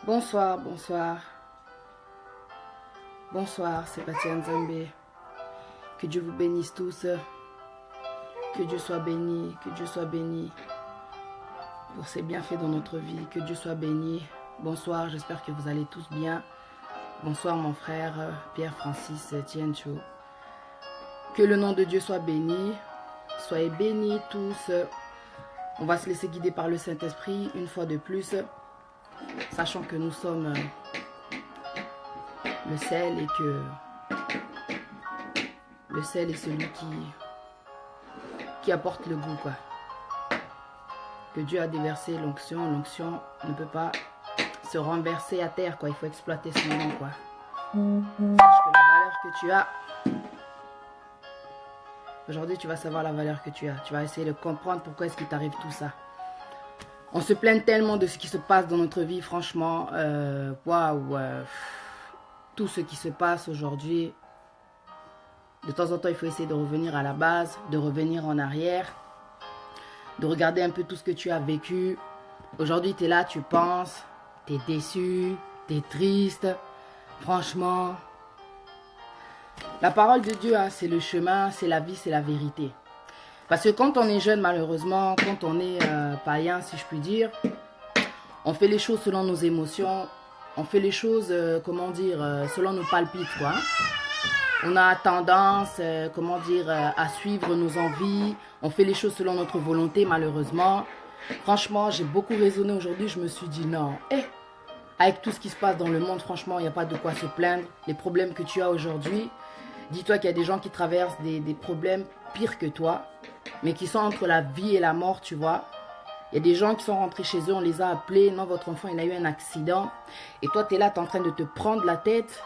Bonsoir, bonsoir. Bonsoir, c'est Patia Nzambe. Que Dieu vous bénisse tous. Que Dieu soit béni, que Dieu soit béni pour ses bienfaits dans notre vie. Que Dieu soit béni. Bonsoir, j'espère que vous allez tous bien. Bonsoir mon frère Pierre-Francis Tiencho. Que le nom de Dieu soit béni. Soyez bénis tous. On va se laisser guider par le Saint-Esprit une fois de plus. Sachant que nous sommes le sel et que le sel est celui qui apporte le goût, quoi. Que Dieu a déversé l'onction. L'onction ne peut pas se renverser à terre, quoi. Il faut exploiter son nom, quoi. Sache que la valeur que tu as, aujourd'hui tu vas savoir la valeur que tu as. Tu vas essayer de comprendre pourquoi est-ce qu'il t'arrive tout ça. On se plaint tellement de ce qui se passe dans notre vie, franchement. Waouh, tout ce qui se passe aujourd'hui. De temps en temps, il faut essayer de revenir à la base, de revenir en arrière, de regarder un peu tout ce que tu as vécu. Aujourd'hui, tu es là, tu penses, tu es déçu, tu es triste. Franchement, la parole de Dieu, hein, c'est le chemin, c'est la vie, c'est la vérité. Parce que quand on est jeune, malheureusement, quand on est païen, si je puis dire, on fait les choses selon nos émotions, on fait les choses, selon nos palpites, quoi. On a tendance, à suivre nos envies, on fait les choses selon notre volonté, malheureusement. Franchement, j'ai beaucoup raisonné aujourd'hui, je me suis dit non, avec tout ce qui se passe dans le monde, franchement, il n'y a pas de quoi se plaindre. Les problèmes que tu as aujourd'hui, dis-toi qu'il y a des gens qui traversent des problèmes pires que toi, mais qui sont entre la vie et la mort, tu vois. Il y a des gens qui sont rentrés chez eux, on les a appelés, non, votre enfant, il a eu un accident. Et toi, tu es là, tu es en train de te prendre la tête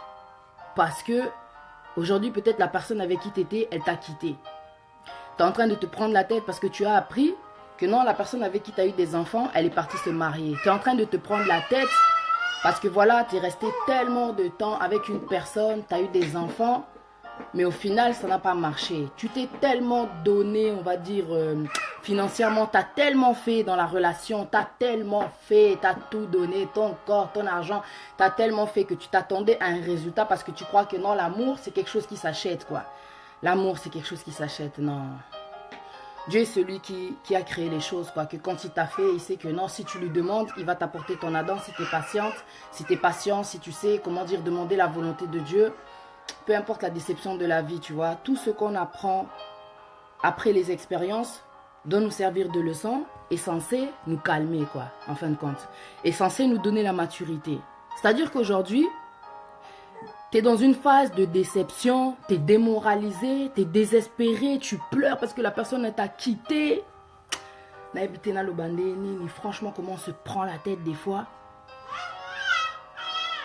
parce que aujourd'hui, peut-être la personne avec qui tu étais, elle t'a quitté. Tu es en train de te prendre la tête parce que tu as appris que non, la personne avec qui tu as eu des enfants, elle est partie se marier. Tu es en train de te prendre la tête parce que voilà, tu es resté tellement de temps avec une personne, tu as eu des enfants, mais au final, ça n'a pas marché. Tu t'es tellement donné, on va dire, financièrement, tu as tellement fait dans la relation, tu as tellement fait, tu as tout donné, ton corps, ton argent, tu as tellement fait que tu t'attendais à un résultat parce que tu crois que non, l'amour, c'est quelque chose qui s'achète, quoi. L'amour, c'est quelque chose qui s'achète, non. Dieu est celui qui a créé les choses, quoi. Que quand il t'a fait, il sait que non, si tu lui demandes, il va t'apporter ton Adam, si tu es patiente, si tu es patient, si tu sais, demander la volonté de Dieu. Peu importe la déception de la vie, tu vois, tout ce qu'on apprend après les expériences doit nous servir de leçon, est censé nous calmer, quoi, en fin de compte. Est censé nous donner la maturité. C'est-à-dire qu'aujourd'hui, tu es dans une phase de déception, tu es démoralisé, tu es désespéré, tu pleures parce que la personne t'a quitté. Franchement, comment on se prend la tête des fois?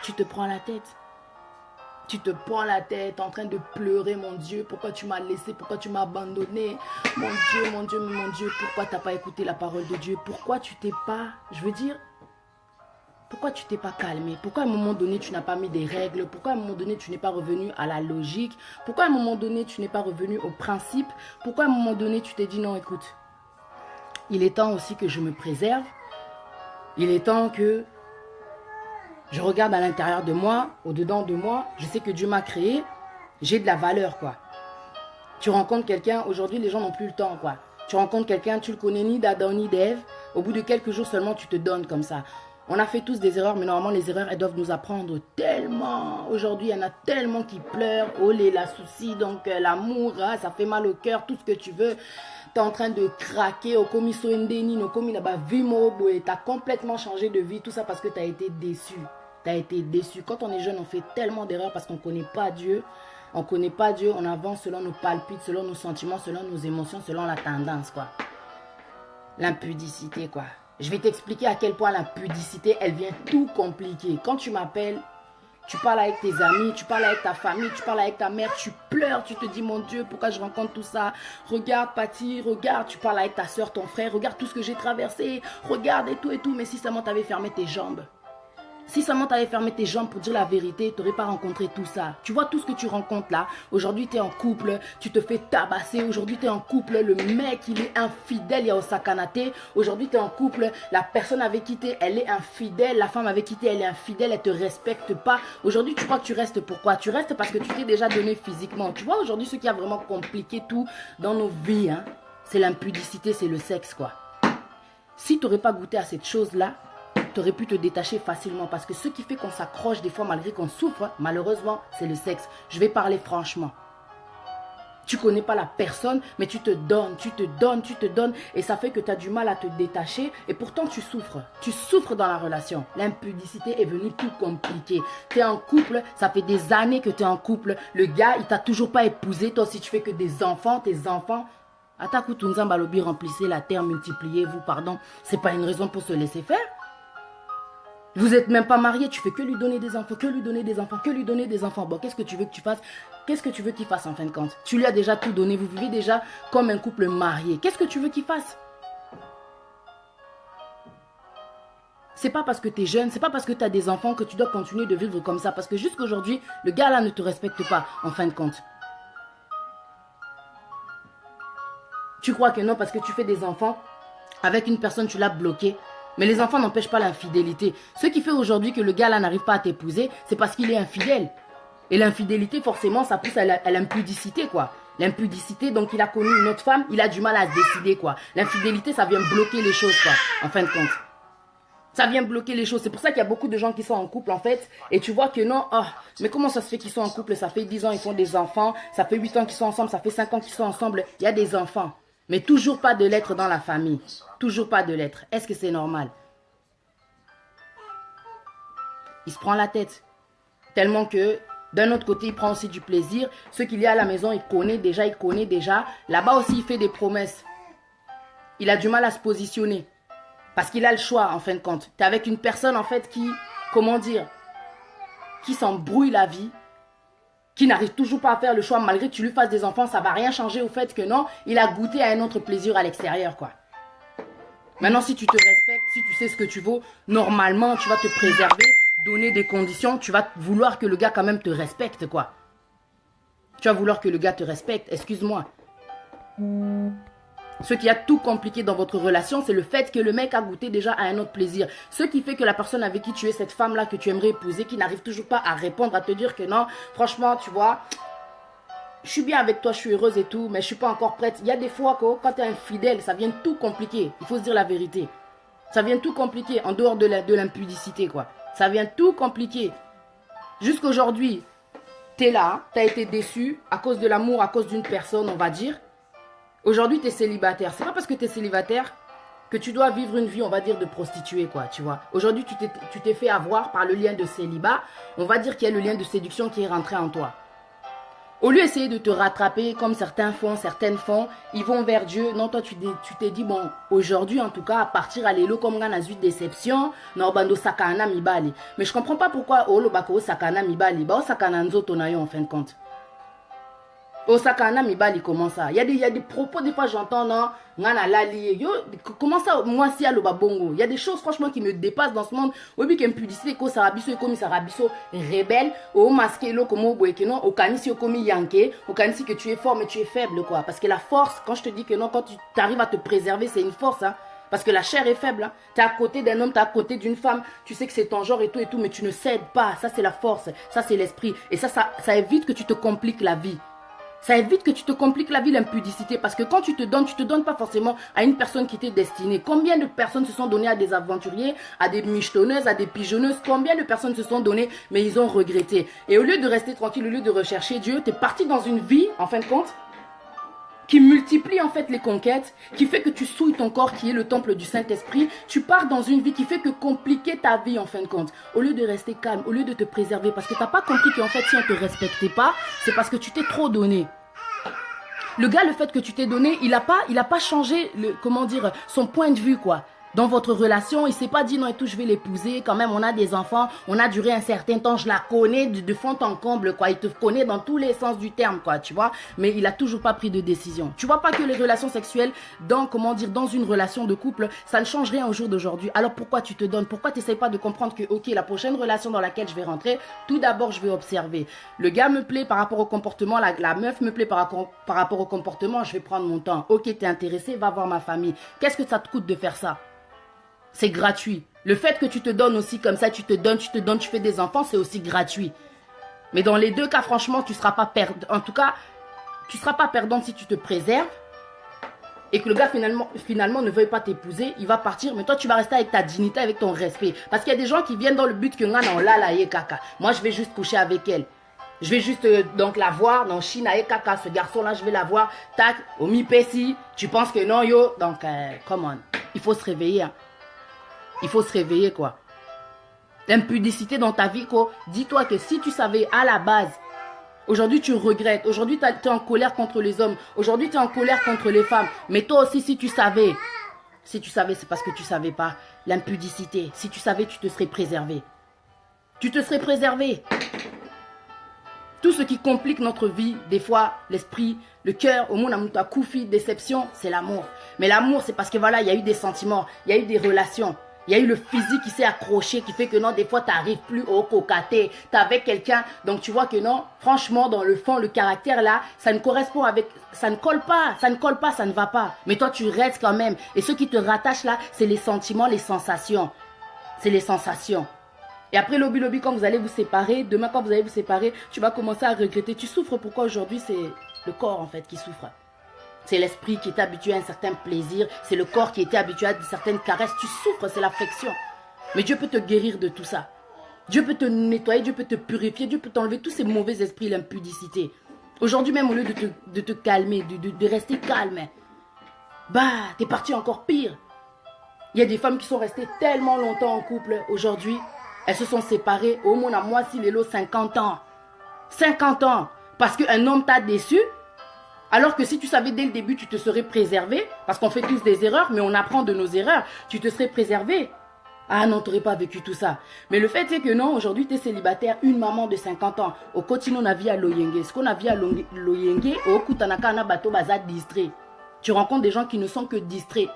Tu te prends la tête. Tu te prends la tête en train de pleurer, mon Dieu, pourquoi tu m'as laissé, pourquoi tu m'as abandonné? Mon Dieu, mon Dieu, mon Dieu, pourquoi tu n'as pas écouté la parole de Dieu? Pourquoi tu t'es pas, pourquoi tu t'es pas calmé? Pourquoi à un moment donné, tu n'as pas mis des règles? Pourquoi à un moment donné, tu n'es pas revenu à la logique? Pourquoi à un moment donné, tu n'es pas revenu au principe? Pourquoi à un moment donné, tu t'es dit non, écoute, il est temps aussi que je me préserve. Il est temps que je regarde à l'intérieur de moi, au-dedans de moi, je sais que Dieu m'a créé, j'ai de la valeur, quoi. Tu rencontres quelqu'un, aujourd'hui les gens n'ont plus le temps, quoi. Tu rencontres quelqu'un, tu le connais ni d'Adam ni d'Ève, au bout de quelques jours seulement tu te donnes comme ça. On a fait tous des erreurs, mais normalement les erreurs elles doivent nous apprendre tellement. Aujourd'hui il y en a tellement qui pleurent, oh les la souci, donc l'amour, hein, ça fait mal au cœur, tout ce que tu veux. Tu es en train de craquer, au komiso endeni, no komi là-bas, tu as complètement changé de vie, tout ça parce que tu as été déçu. Tu as été déçu. Quand on est jeune, on fait tellement d'erreurs parce qu'on ne connaît pas Dieu. On ne connaît pas Dieu, on avance selon nos palpites, selon nos sentiments, selon nos émotions, selon la tendance, quoi. L'impudicité, quoi. Je vais t'expliquer à quel point l'impudicité, elle vient tout compliquer. Quand tu m'appelles, tu parles avec tes amis, tu parles avec ta famille, tu parles avec ta mère, tu pleures, tu te dis, mon Dieu, pourquoi je rencontre tout ça? Regarde, Patty, regarde, tu parles avec ta soeur, ton frère, regarde tout ce que j'ai traversé, regarde et tout, mais si seulement tu avais fermé tes jambes. Si seulement tu avais fermé tes jambes pour dire la vérité, tu n'aurais pas rencontré tout ça. Tu vois tout ce que tu rencontres là. Aujourd'hui, tu es en couple, tu te fais tabasser. Aujourd'hui, tu es en couple, le mec, il est infidèle, il y a Osakanate. Aujourd'hui, tu es en couple, la personne avec qui tu es, elle est infidèle. La femme avec qui tu es, elle est infidèle, elle ne te respecte pas. Aujourd'hui, tu crois que tu restes pourquoi? Tu restes parce que tu t'es déjà donné physiquement. Tu vois, aujourd'hui, ce qui a vraiment compliqué tout dans nos vies, hein, c'est l'impudicité, c'est le sexe, quoi. Si tu n'aurais pas goûté à cette chose-là, tu aurais pu te détacher facilement. Parce que ce qui fait qu'on s'accroche des fois malgré qu'on souffre, malheureusement, c'est le sexe. Je vais parler franchement. Tu ne connais pas la personne, mais tu te donnes, tu te donnes, tu te donnes. Et ça fait que tu as du mal à te détacher. Et pourtant, tu souffres. Tu souffres dans la relation. L'impudicité est venue tout compliquer. Tu es en couple, ça fait des années que tu es en couple. Le gars, il t'a toujours pas épousé. Toi aussi, tu fais que des enfants, tes enfants. Ataku Tunzan Balobi, remplissez la terre, multipliez-vous, pardon. C'est pas une raison pour se laisser faire. Vous n'êtes même pas marié, tu fais que lui donner des enfants, que lui donner des enfants, que lui donner des enfants. Bon, qu'est-ce que tu veux que tu fasses? Qu'est-ce que tu veux qu'il fasse en fin de compte? Tu lui as déjà tout donné, vous vivez déjà comme un couple marié. Qu'est-ce que tu veux qu'il fasse? C'est pas parce que tu es jeune, c'est pas parce que tu as des enfants que tu dois continuer de vivre comme ça. Parce que jusqu'aujourd'hui, le gars là ne te respecte pas en fin de compte. Tu crois que non, parce que tu fais des enfants, avec une personne, tu l'as bloqué. Mais les enfants n'empêchent pas l'infidélité. Ce qui fait aujourd'hui que le gars là n'arrive pas à t'épouser, c'est parce qu'il est infidèle. Et l'infidélité, forcément, ça pousse à l'impudicité, quoi. L'impudicité, donc il a connu une autre femme, il a du mal à se décider, quoi. L'infidélité, ça vient bloquer les choses, quoi, en fin de compte. Ça vient bloquer les choses. C'est pour ça qu'il y a beaucoup de gens qui sont en couple, en fait. Et tu vois que non, oh, mais comment ça se fait qu'ils sont en couple? Ça fait 10 ans, ils font des enfants. Ça fait 8 ans qu'ils sont ensemble. Ça fait 5 ans qu'ils sont ensemble. Il y a des enfants. Mais toujours pas de lettres dans la famille. Toujours pas de lettres. Est-ce que c'est normal? Il se prend la tête. Tellement que, d'un autre côté, il prend aussi du plaisir. Ce qu'il y a à la maison, il connaît déjà. Là-bas aussi, il fait des promesses. Il a du mal à se positionner. Parce qu'il a le choix, en fin de compte. Tu es avec une personne, en fait, qui, comment dire, qui s'embrouille la vie, qui n'arrive toujours pas à faire le choix, malgré que tu lui fasses des enfants, ça ne va rien changer au fait que non, il a goûté à un autre plaisir à l'extérieur, quoi. Maintenant, si tu te respectes, si tu sais ce que tu vaux, normalement, tu vas te préserver, donner des conditions, tu vas vouloir que le gars quand même te respecte, quoi. Tu vas vouloir que le gars te respecte, excuse-moi. Ce qui a tout compliqué dans votre relation, c'est le fait que le mec a goûté déjà à un autre plaisir. Ce qui fait que la personne avec qui tu es, cette femme-là que tu aimerais épouser, qui n'arrive toujours pas à répondre, à te dire que non, franchement, tu vois, je suis bien avec toi, je suis heureuse et tout, mais je suis pas encore prête. Il y a des fois que quand tu es infidèle, ça vient tout compliquer. Il faut se dire la vérité. Ça vient tout compliquer en dehors de l'impudicité, quoi. Ça vient tout compliquer. Jusqu'aujourd'hui, tu es là, tu as été déçu à cause de l'amour, à cause d'une personne, on va dire. Aujourd'hui, tu es célibataire. C'est pas parce que tu es célibataire que tu dois vivre une vie, on va dire, de prostituée, quoi, tu vois. Aujourd'hui, tu t'es fait avoir par le lien de célibat. On va dire qu'il y a le lien de séduction qui est rentré en toi. Au lieu d'essayer de te rattraper comme certains font, certaines font, ils vont vers Dieu. Non, toi, tu t'es dit, bon, aujourd'hui, en tout cas, à partir à l'élo, comme on a eu déception, Norbando Sakana Mibali. Mais je comprends pas pourquoi Olo Bako Sakana Mibali. Bah, Sakana Nzoto Nayo, en fin de compte. Osakana Mibali, comment ça? Il y a des propos, des fois j'entends, non, ngana lali, yo, comment ça, moi si à l'obabongo? Il y a des choses franchement qui me dépassent dans ce monde. Obi qu'un publicité, ko sarabiso, et comme sarabiso, rebelle, au masqué, lo, comme au boekeno, au kanisi, au komi yanké, au kanisi que tu es fort, mais tu es faible, quoi. Parce que la force, quand je te dis que non, quand tu arrives à te préserver, c'est une force, hein. Parce que la chair est faible, hein. Tu es à côté d'un homme, tu es à côté d'une femme, tu sais que c'est ton genre et tout, mais tu ne cèdes pas. Ça, c'est la force, ça, c'est l'esprit. Et ça évite que tu te compliques la vie. Ça évite que tu te compliques la vie, l'impudicité. Parce que quand tu te donnes pas forcément à une personne qui t'est destinée. Combien de personnes se sont données à des aventuriers, à des michetonneuses, à des pigeonneuses? Combien de personnes se sont données, mais ils ont regretté? Et au lieu de rester tranquille, au lieu de rechercher Dieu, tu es parti dans une vie, en fin de compte, qui multiplie en fait les conquêtes, qui fait que tu souilles ton corps qui est le temple du Saint-Esprit. Tu pars dans une vie qui fait que compliquer ta vie en fin de compte. Au lieu de rester calme, au lieu de te préserver, parce que tu n'as pas compris qu'en fait si on ne te respectait pas, c'est parce que tu t'es trop donné. Le gars, le fait que tu t'es donné, il a pas changé, comment dire, son point de vue, quoi. Dans votre relation, il s'est pas dit non et tout, je vais l'épouser. Quand même, on a des enfants, on a duré un certain temps, je la connais de fond en comble, quoi. Il te connaît dans tous les sens du terme, quoi, tu vois. Mais il a toujours pas pris de décision. Tu vois pas que les relations sexuelles, dans une relation de couple, ça ne change rien au jour d'aujourd'hui. Alors pourquoi tu te donnes? Pourquoi tu n'essayes pas de comprendre que, ok, la prochaine relation dans laquelle je vais rentrer, tout d'abord, je vais observer. Le gars me plaît par rapport au comportement, la meuf me plaît par rapport au comportement, je vais prendre mon temps. Ok, t'es intéressé, va voir ma famille. Qu'est-ce que ça te coûte de faire ça? C'est gratuit. Le fait que tu te donnes aussi comme ça, tu te donnes, tu fais des enfants, c'est aussi gratuit. Mais dans les deux cas, franchement, tu ne seras pas perdant. En tout cas, tu ne seras pas perdante si tu te préserves et que le gars finalement ne veuille pas t'épouser, il va partir, mais toi tu vas rester avec ta dignité, avec ton respect. Parce qu'il y a des gens qui viennent dans le but que moi je vais juste coucher avec elle. Je vais juste donc la voir dans Chine avec Kaka, ce garçon là je vais la voir, tac, au mi-pessi, tu penses que non yo, donc come on, il faut se réveiller. Hein. Il faut se réveiller quoi. L'impudicité dans ta vie quoi, dis-toi que si tu savais à la base, aujourd'hui tu regrettes, aujourd'hui tu es en colère contre les hommes, aujourd'hui tu es en colère contre les femmes, mais toi aussi si tu savais c'est parce que tu savais pas, l'impudicité, si tu savais tu te serais préservé. Tu te serais préservé. Tout ce qui complique notre vie, des fois, l'esprit, le cœur, au monde à koufi, déception, c'est l'amour. Mais l'amour, c'est parce que voilà, il y a eu des sentiments, il y a eu des relations. Il y a eu le physique qui s'est accroché, qui fait que non, des fois, tu n'arrives plus au cocaté. Tu es avec quelqu'un, donc tu vois que non, franchement, dans le fond, le caractère là, ça ne correspond avec, ça ne colle pas, ça ne va pas. Mais toi, tu restes quand même. Et ce qui te rattache là, c'est les sentiments, les sensations. C'est les sensations. Et après, lobby, quand vous allez vous séparer, demain, quand vous allez vous séparer, tu vas commencer à regretter. Tu souffres pourquoi aujourd'hui, c'est le corps en fait qui souffre. C'est l'esprit qui est habitué à un certain plaisir. C'est le corps qui était habitué à certaines caresses. Tu souffres, c'est l'affection. Mais Dieu peut te guérir de tout ça. Dieu peut te nettoyer, Dieu peut te purifier, Dieu peut t'enlever tous ces mauvais esprits, l'impudicité. Aujourd'hui même, au lieu de te calmer, de rester calme, bah, t'es parti encore pire. Il y a des femmes qui sont restées tellement longtemps en couple. Aujourd'hui, elles se sont séparées. Au moins, à moi, si les lots, 50 ans. 50 ans. Parce qu'un homme t'a déçu. Alors que si tu savais dès le début, tu te serais préservé, parce qu'on fait tous des erreurs, mais on apprend de nos erreurs, tu te serais préservé. Ah non, tu n'aurais pas vécu tout ça. Mais le fait c'est que non, aujourd'hui tu es célibataire, une maman de 50 ans, au quotidien on a vu à Loyenge. Ce qu'on a vu à Loyenge, au Kutanaka na bateau baza distrait. Tu rencontres des gens qui ne sont que distraits.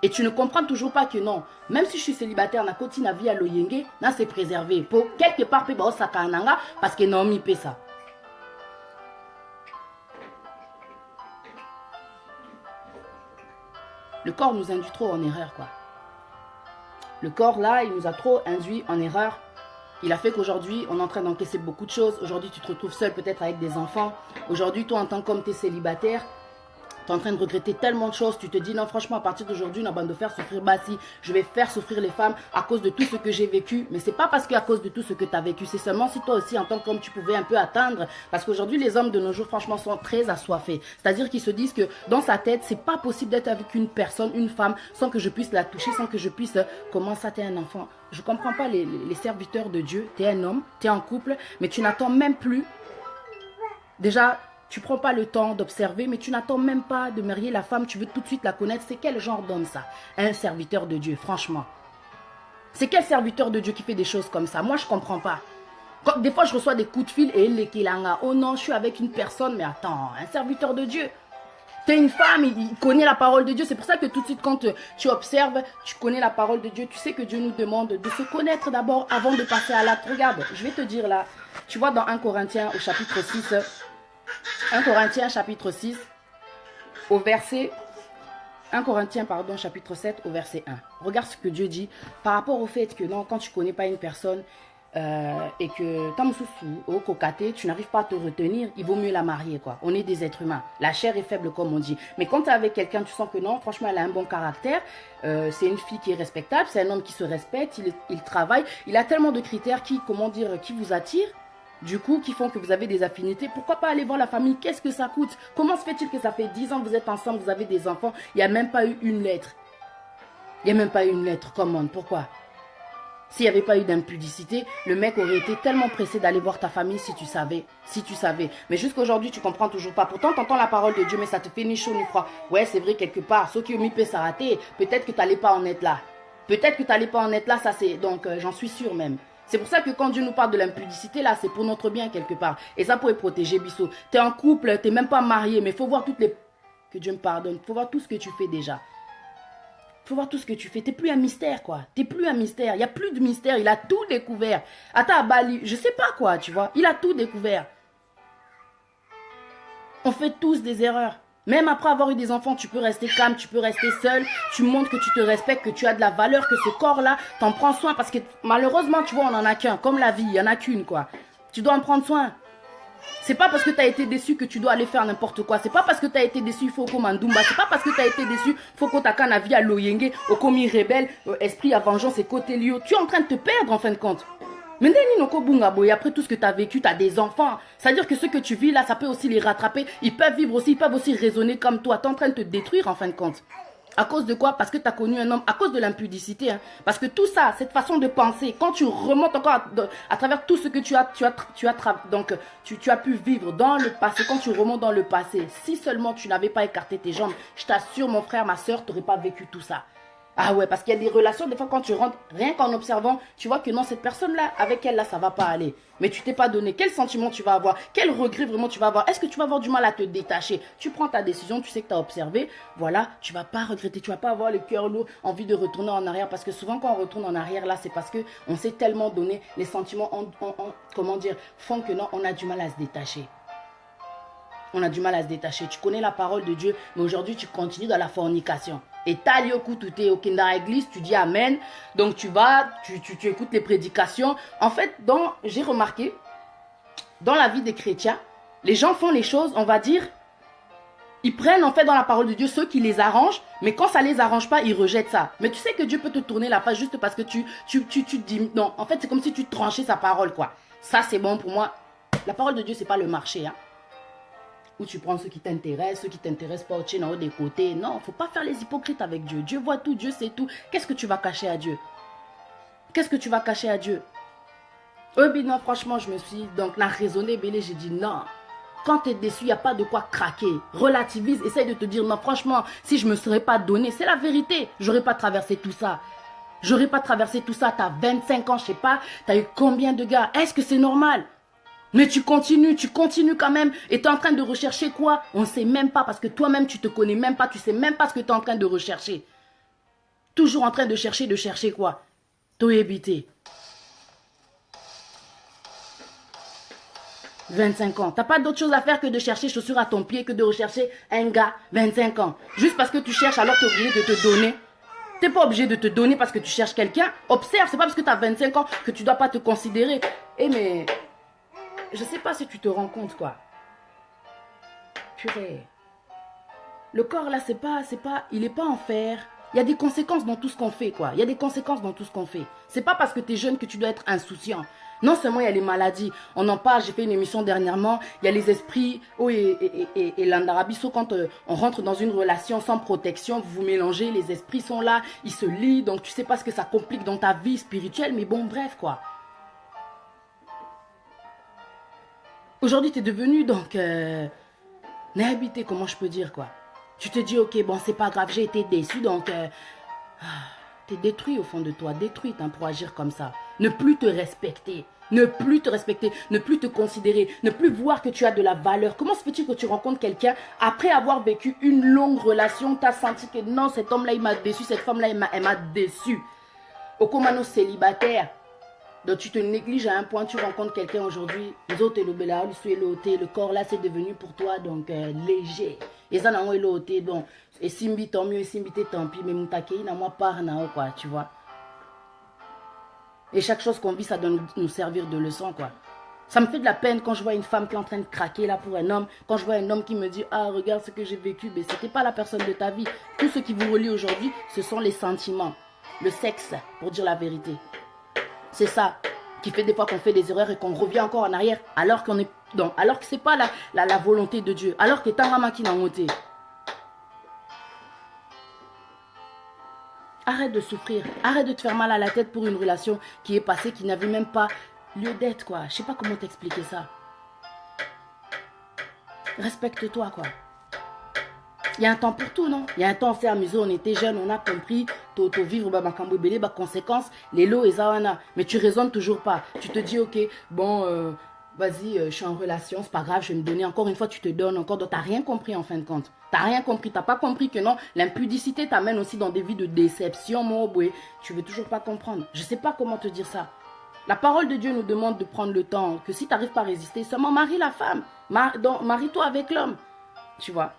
Et tu ne comprends toujours pas que non, même si je suis célibataire, na koti na vie à Loyenge, na c'est préservé. Pour quelque part, pe ba sakananga, parce que non, mi pe ça. Le corps nous induit trop en erreur, quoi. Le corps, là, il nous a trop induit en erreur. Il a fait qu'aujourd'hui, on est en train d'encaisser beaucoup de choses. Aujourd'hui, tu te retrouves seul, peut-être avec des enfants. Aujourd'hui, toi, en tant qu'homme, tu es célibataire. Tu es en train de regretter tellement de choses. Tu te dis, non, franchement, à partir d'aujourd'hui, on a besoin de faire souffrir Bassi. Je vais faire souffrir les femmes à cause de tout ce que j'ai vécu. Mais c'est pas parce qu'à cause de tout ce que tu as vécu. C'est seulement si toi aussi, en tant qu'homme, tu pouvais un peu atteindre. Parce qu'aujourd'hui, les hommes de nos jours, franchement, sont très assoiffés. C'est-à-dire qu'ils se disent que dans sa tête, c'est pas possible d'être avec une personne, une femme, sans que je puisse la toucher, sans que je puisse... Comment ça, t'es un enfant? Je comprends pas les serviteurs de Dieu. Tu es un homme, tu es en couple, mais tu n'attends même plus... Déjà... Tu ne prends pas le temps d'observer, mais tu n'attends même pas de marier la femme. Tu veux tout de suite la connaître. C'est quel genre d'homme ça? Un serviteur de Dieu, franchement. C'est quel serviteur de Dieu qui fait des choses comme ça? Moi, je ne comprends pas. Des fois, je reçois des coups de fil et les kilanga. Oh non, je suis avec une personne. Mais attends, un serviteur de Dieu. Tu es une femme, il connaît la parole de Dieu. C'est pour ça que tout de suite, quand tu observes, tu connais la parole de Dieu. Tu sais que Dieu nous demande de se connaître d'abord avant de passer à l'acte. Regarde, je vais te dire là. Tu vois dans 1 Corinthiens au chapitre 6... 1 Corinthiens chapitre 6 au verset 1 Corinthiens pardon chapitre 7 au verset 1. Regarde ce que Dieu dit par rapport au fait que non, quand tu connais pas une personne et que au cocaté, tu n'arrives pas à te retenir, il vaut mieux la marier quoi. On est des êtres humains. La chair est faible comme on dit. Mais quand tu es avec quelqu'un, tu sens que non, franchement, elle a un bon caractère. C'est une fille qui est respectable, c'est un homme qui se respecte, il travaille, il a tellement de critères qui vous attirent. Du coup, qui font que vous avez des affinités. Pourquoi pas aller voir la famille? Qu'est-ce que ça coûte? Comment se fait-il que ça fait 10 ans que vous êtes ensemble, vous avez des enfants? Il n'y a même pas eu une lettre. Il n'y a même pas eu une lettre. Comment? Pourquoi? S'il n'y avait pas eu d'impudicité, le mec aurait été tellement pressé d'aller voir ta famille si tu savais. Si tu savais. Mais jusqu'aujourd'hui, tu ne comprends toujours pas. Pourtant, tu entends la parole de Dieu, mais ça te fait ni chaud ni froid. Ouais, c'est vrai, quelque part. Ceux qui ont mis peut s'arrêter. Peut-être que tu n'allais pas en être là. Peut-être que tu n'allais pas en être là, ça c'est... Donc, j'en suis sûre même. C'est pour ça que quand Dieu nous parle de l'impudicité, là, c'est pour notre bien quelque part. Et ça pourrait protéger Bissot. Tu es en couple, tu n'es même pas marié, mais il faut voir toutes les... Que Dieu me pardonne. Il faut voir tout ce que tu fais déjà. Il faut voir tout ce que tu fais. Tu n'es plus un mystère, quoi. Tu n'es plus un mystère. Il n'y a plus de mystère. Il a tout découvert. Attends, à Bali, je sais pas quoi, tu vois. Il a tout découvert. On fait tous des erreurs. Même après avoir eu des enfants, tu peux rester calme, tu peux rester seul. Tu montres que tu te respectes, que tu as de la valeur, que ce corps-là, t'en prends soin. Parce que malheureusement, tu vois, on n'en a qu'un. Comme la vie, il n'y en a qu'une, quoi. Tu dois en prendre soin. C'est pas parce que tu as été déçu que tu dois aller faire n'importe quoi. C'est pas parce que tu as été déçu, il faut qu'on mandumba. C'est pas parce que tu as été déçu, il faut qu'on t'accane à vie à l'oyenge, au commis rebelle, esprit à vengeance et côté lieu. Tu es en train de te perdre en fin de compte. Mais après tout ce que tu as vécu, tu as des enfants. C'est-à-dire que ce que tu vis là, ça peut aussi les rattraper. Ils peuvent vivre aussi, ils peuvent aussi raisonner comme toi. Tu es en train de te détruire en fin de compte. À cause de quoi? Parce que tu as connu un homme, à cause de l'impudicité. Hein. Parce que tout ça, cette façon de penser, quand tu remontes encore à travers tout ce que tu as pu vivre dans le passé, quand tu remontes dans le passé, si seulement tu n'avais pas écarté tes jambes, je t'assure, mon frère, ma soeur, tu n'aurais pas vécu tout ça. Ah ouais, parce qu'il y a des relations, des fois quand tu rentres, rien qu'en observant, tu vois que non, cette personne-là, avec elle, là, ça va pas aller. Mais tu t'es pas donné. Quel sentiment tu vas avoir? Quel regret vraiment tu vas avoir? Est-ce que tu vas avoir du mal à te détacher? Tu prends ta décision, tu sais que tu as observé, voilà, tu vas pas regretter, tu vas pas avoir le cœur lourd, envie de retourner en arrière. Parce que souvent quand on retourne en arrière, là, c'est parce que on s'est tellement donné, les sentiments, comment dire, font que non, on a du mal à se détacher. On a du mal à se détacher. Tu connais la parole de Dieu, mais aujourd'hui, tu continues dans la fornication. Et talioku, tu es au église, tu dis amen. Donc, tu vas, tu écoutes les prédications. En fait, j'ai remarqué, dans la vie des chrétiens, les gens font les choses, on va dire, ils prennent en fait dans la parole de Dieu ceux qui les arrangent, mais quand ça les arrange pas, ils rejettent ça. Mais tu sais que Dieu peut te tourner la face juste parce que tu dis, non, en fait, c'est comme si tu tranchais sa parole, quoi. Ça, c'est bon pour moi. La parole de Dieu, c'est pas le marché, hein. Où tu prends ceux qui t'intéressent pas au des côtés. Non, faut pas faire les hypocrites avec Dieu. Dieu voit tout, Dieu sait tout. Qu'est-ce que tu vas cacher à Dieu? Qu'est-ce que tu vas cacher à Dieu? Non, franchement, je me suis donc raisonné, j'ai dit non. Quand tu es déçu, il n'y a pas de quoi craquer. Relativise, essaye de te dire non, franchement, si je me serais pas donné, c'est la vérité. J'aurais pas traversé tout ça. J'aurais pas traversé tout ça. Tu as 25 ans, je sais pas, tu as eu combien de gars? Est-ce que c'est normal? Mais tu continues quand même. Et tu es en train de rechercher quoi? On ne sait même pas parce que toi-même, tu te connais même pas. Tu sais même pas ce que tu es en train de rechercher. Toujours en train de chercher quoi? T'as 25 ans. T'as pas d'autre chose à faire que de chercher chaussures à ton pied, que de rechercher un gars, 25 ans. Juste parce que tu cherches, alors tu es obligé de te donner. Tu n'es pas obligé de te donner parce que tu cherches quelqu'un. Observe, c'est pas parce que tu as 25 ans que tu dois pas te considérer. Mais... je sais pas si tu te rends compte, quoi. Purée. Le corps, là, il est pas en fer. Il y a des conséquences dans tout ce qu'on fait, quoi. Il y a des conséquences dans tout ce qu'on fait. C'est pas parce que tu es jeune que tu dois être insouciant. Non seulement il y a les maladies. On en parle, j'ai fait une émission dernièrement. Il y a les esprits. Oh, et l'andarabiso, quand on rentre dans une relation sans protection, vous vous mélangez, les esprits sont là, ils se lient. Donc, tu sais pas ce que ça complique dans ta vie spirituelle. Mais bon, bref, quoi. Aujourd'hui, tu es devenu, donc, n'habité, comment je peux dire, quoi. Tu te dis, ok, bon, c'est pas grave, j'ai été déçu, donc, tu es détruit au fond de toi, détruite hein, pour agir comme ça. Ne plus te respecter, ne plus te considérer, ne plus voir que tu as de la valeur. Comment se fait-il que tu rencontres quelqu'un, après avoir vécu une longue relation, tu as senti que non, cet homme-là, il m'a déçu, cette femme-là, elle m'a déçu. Au comano célibataire. Donc tu te négliges à un point, tu rencontres quelqu'un aujourd'hui, le corps là c'est devenu pour toi donc léger. Et ça n'a pas été donc et simbi tant mieux, et simbi tant pis, mais moutakei n'a moi pas quoi, tu vois. Et chaque chose qu'on vit ça doit nous servir de leçon quoi. Ça me fait de la peine quand je vois une femme qui est en train de craquer là pour un homme, quand je vois un homme qui me dit ah regarde ce que j'ai vécu, mais c'était pas la personne de ta vie. Tout ce qui vous relie aujourd'hui, ce sont les sentiments, le sexe pour dire la vérité. C'est ça qui fait des fois qu'on fait des erreurs et qu'on revient encore en arrière alors qu'on est alors que c'est pas la volonté de Dieu, alors que t'es un qui n'a monté. Arrête de souffrir, arrête de te faire mal à la tête pour une relation qui est passée, qui n'avait même pas lieu d'être quoi. Je sais pas comment t'expliquer ça. Respecte-toi quoi. Il y a un temps pour tout, non? Il y a un temps, on s'est amusé, on était jeunes, on a compris vivre ma cambobélé, ma conséquence, les lots et zawana. Mais tu raisonnes toujours pas. Tu te dis, ok, bon, vas-y, je suis en relation, c'est pas grave, je vais me donner. Encore une fois, tu te donnes encore. Donc, t'as rien compris en fin de compte. T'as rien compris. T'as pas compris que non, l'impudicité t'amène aussi dans des vies de déception, mon boué. Tu veux toujours pas comprendre. Je sais pas comment te dire ça. La parole de Dieu nous demande de prendre le temps, que si tu n'arrives pas à résister, seulement marie la femme. Marie-toi avec l'homme. Tu vois.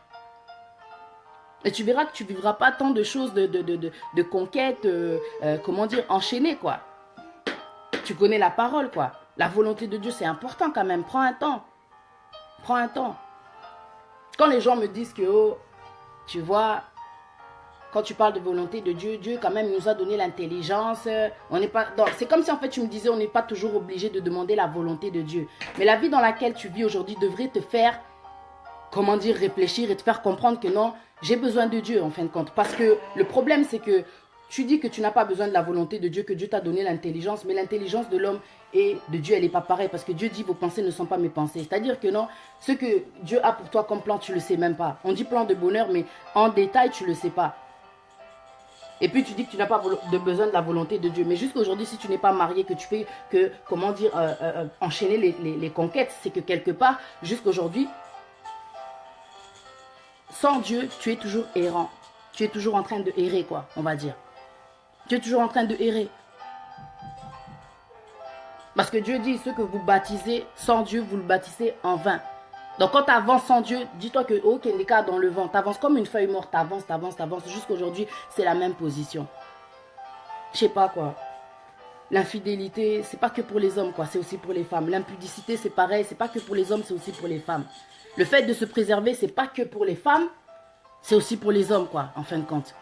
Et tu verras que tu ne vivras pas tant de choses de conquête, comment dire, enchaînées, quoi. Tu connais la parole, quoi. La volonté de Dieu, c'est important quand même. Prends un temps. Prends un temps. Quand les gens me disent que, oh, tu vois, quand tu parles de volonté de Dieu, Dieu quand même nous a donné l'intelligence. On n'est pas. C'est comme si en fait tu me disais, on n'est pas toujours obligé de demander la volonté de Dieu. Mais la vie dans laquelle tu vis aujourd'hui devrait te faire, comment dire, réfléchir et te faire comprendre que non, j'ai besoin de Dieu en fin de compte. Parce que le problème c'est que tu dis que tu n'as pas besoin de la volonté de Dieu, que Dieu t'a donné l'intelligence, mais l'intelligence de l'homme et de Dieu, elle n'est pas pareille. Parce que Dieu dit, vos pensées ne sont pas mes pensées. C'est-à-dire que non, ce que Dieu a pour toi comme plan, tu ne le sais même pas. On dit plan de bonheur, mais en détail, tu ne le sais pas. Et puis tu dis que tu n'as pas besoin de la volonté de Dieu. Mais jusqu'aujourd'hui, si tu n'es pas marié, que tu fais que, comment dire, enchaîner les conquêtes, c'est que quelque part, jusqu'aujourd'hui, sans Dieu, tu es toujours errant. Tu es toujours en train de errer, quoi, on va dire. Tu es toujours en train de errer. Parce que Dieu dit, ce que vous baptisez sans Dieu, vous le baptisez en vain. Donc quand tu avances sans Dieu, dis-toi que ok, les cas dans le vent, tu avances comme une feuille morte, tu avances. Jusqu'aujourd'hui, c'est la même position. Je sais pas quoi. L'infidélité, c'est pas que pour les hommes, quoi, c'est aussi pour les femmes. L'impudicité, c'est pareil, c'est pas que pour les hommes, c'est aussi pour les femmes. Le fait de se préserver, c'est pas que pour les femmes, c'est aussi pour les hommes, quoi, en fin de compte.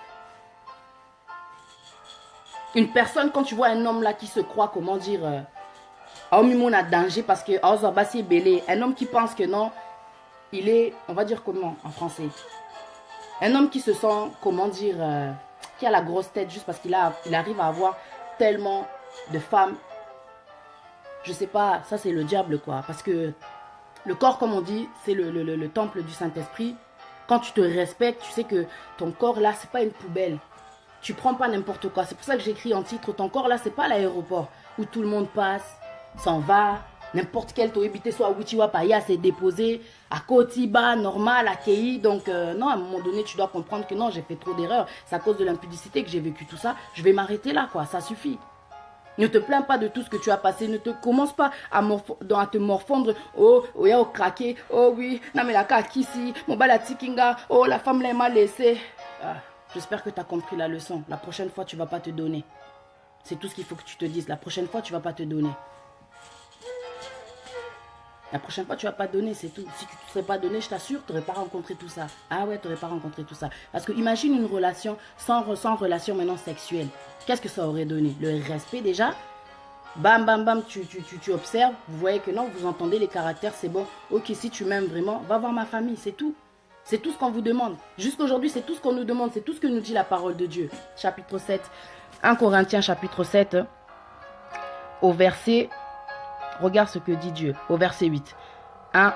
Une personne, quand tu vois un homme là qui se croit, comment dire, homme a danger parce que un homme qui pense que non, il est, on va dire comment en français, un homme qui se sent, comment dire, qui a la grosse tête juste parce qu'il arrive à avoir tellement de femmes. Je sais pas, ça c'est le diable, quoi. Parce que le corps, comme on dit, c'est le temple du Saint-Esprit. Quand tu te respectes, tu sais que ton corps là, c'est pas une poubelle. Tu prends pas n'importe quoi. C'est pour ça que j'écris en titre, ton corps là, c'est pas l'aéroport où tout le monde passe, s'en va. N'importe quel taux habité, soit à Wichiwa, Paya, c'est déposé à Kotiba, normal, à Kei. Donc, non, à un moment donné, tu dois comprendre que non, j'ai fait trop d'erreurs. C'est à cause de l'impudicité que j'ai vécu tout ça. Je vais m'arrêter là, quoi. Ça suffit. Ne te plains pas de tout ce que tu as passé. Ne te commence pas à te morfondre. Oh, oh, ya, oh, craqué. Oh, oui, non, mais la kakisi, mon balatikinga. Oh, la femme m'a laissé. Ah, j'espère que tu as compris la leçon. La prochaine fois, tu ne vas pas te donner. C'est tout ce qu'il faut que tu te dises. La prochaine fois, tu ne vas pas te donner. La prochaine fois, tu ne vas pas donner, c'est tout. Si tu ne te serais pas donné, je t'assure, tu n'aurais pas rencontré tout ça. Ah ouais, tu n'aurais pas rencontré tout ça. Parce que imagine une relation sans relation maintenant sexuelle. Qu'est-ce que ça aurait donné? Le respect déjà. Bam, bam, bam, tu observes. Vous voyez que non, vous entendez les caractères, c'est bon. Ok, si tu m'aimes vraiment, va voir ma famille, c'est tout. C'est tout ce qu'on vous demande. Jusqu'aujourd'hui, c'est tout ce qu'on nous demande. C'est tout ce que nous dit la parole de Dieu. Chapitre 7. 1 Corinthiens, chapitre 7, au verset... Regarde ce que dit Dieu au verset 8. 1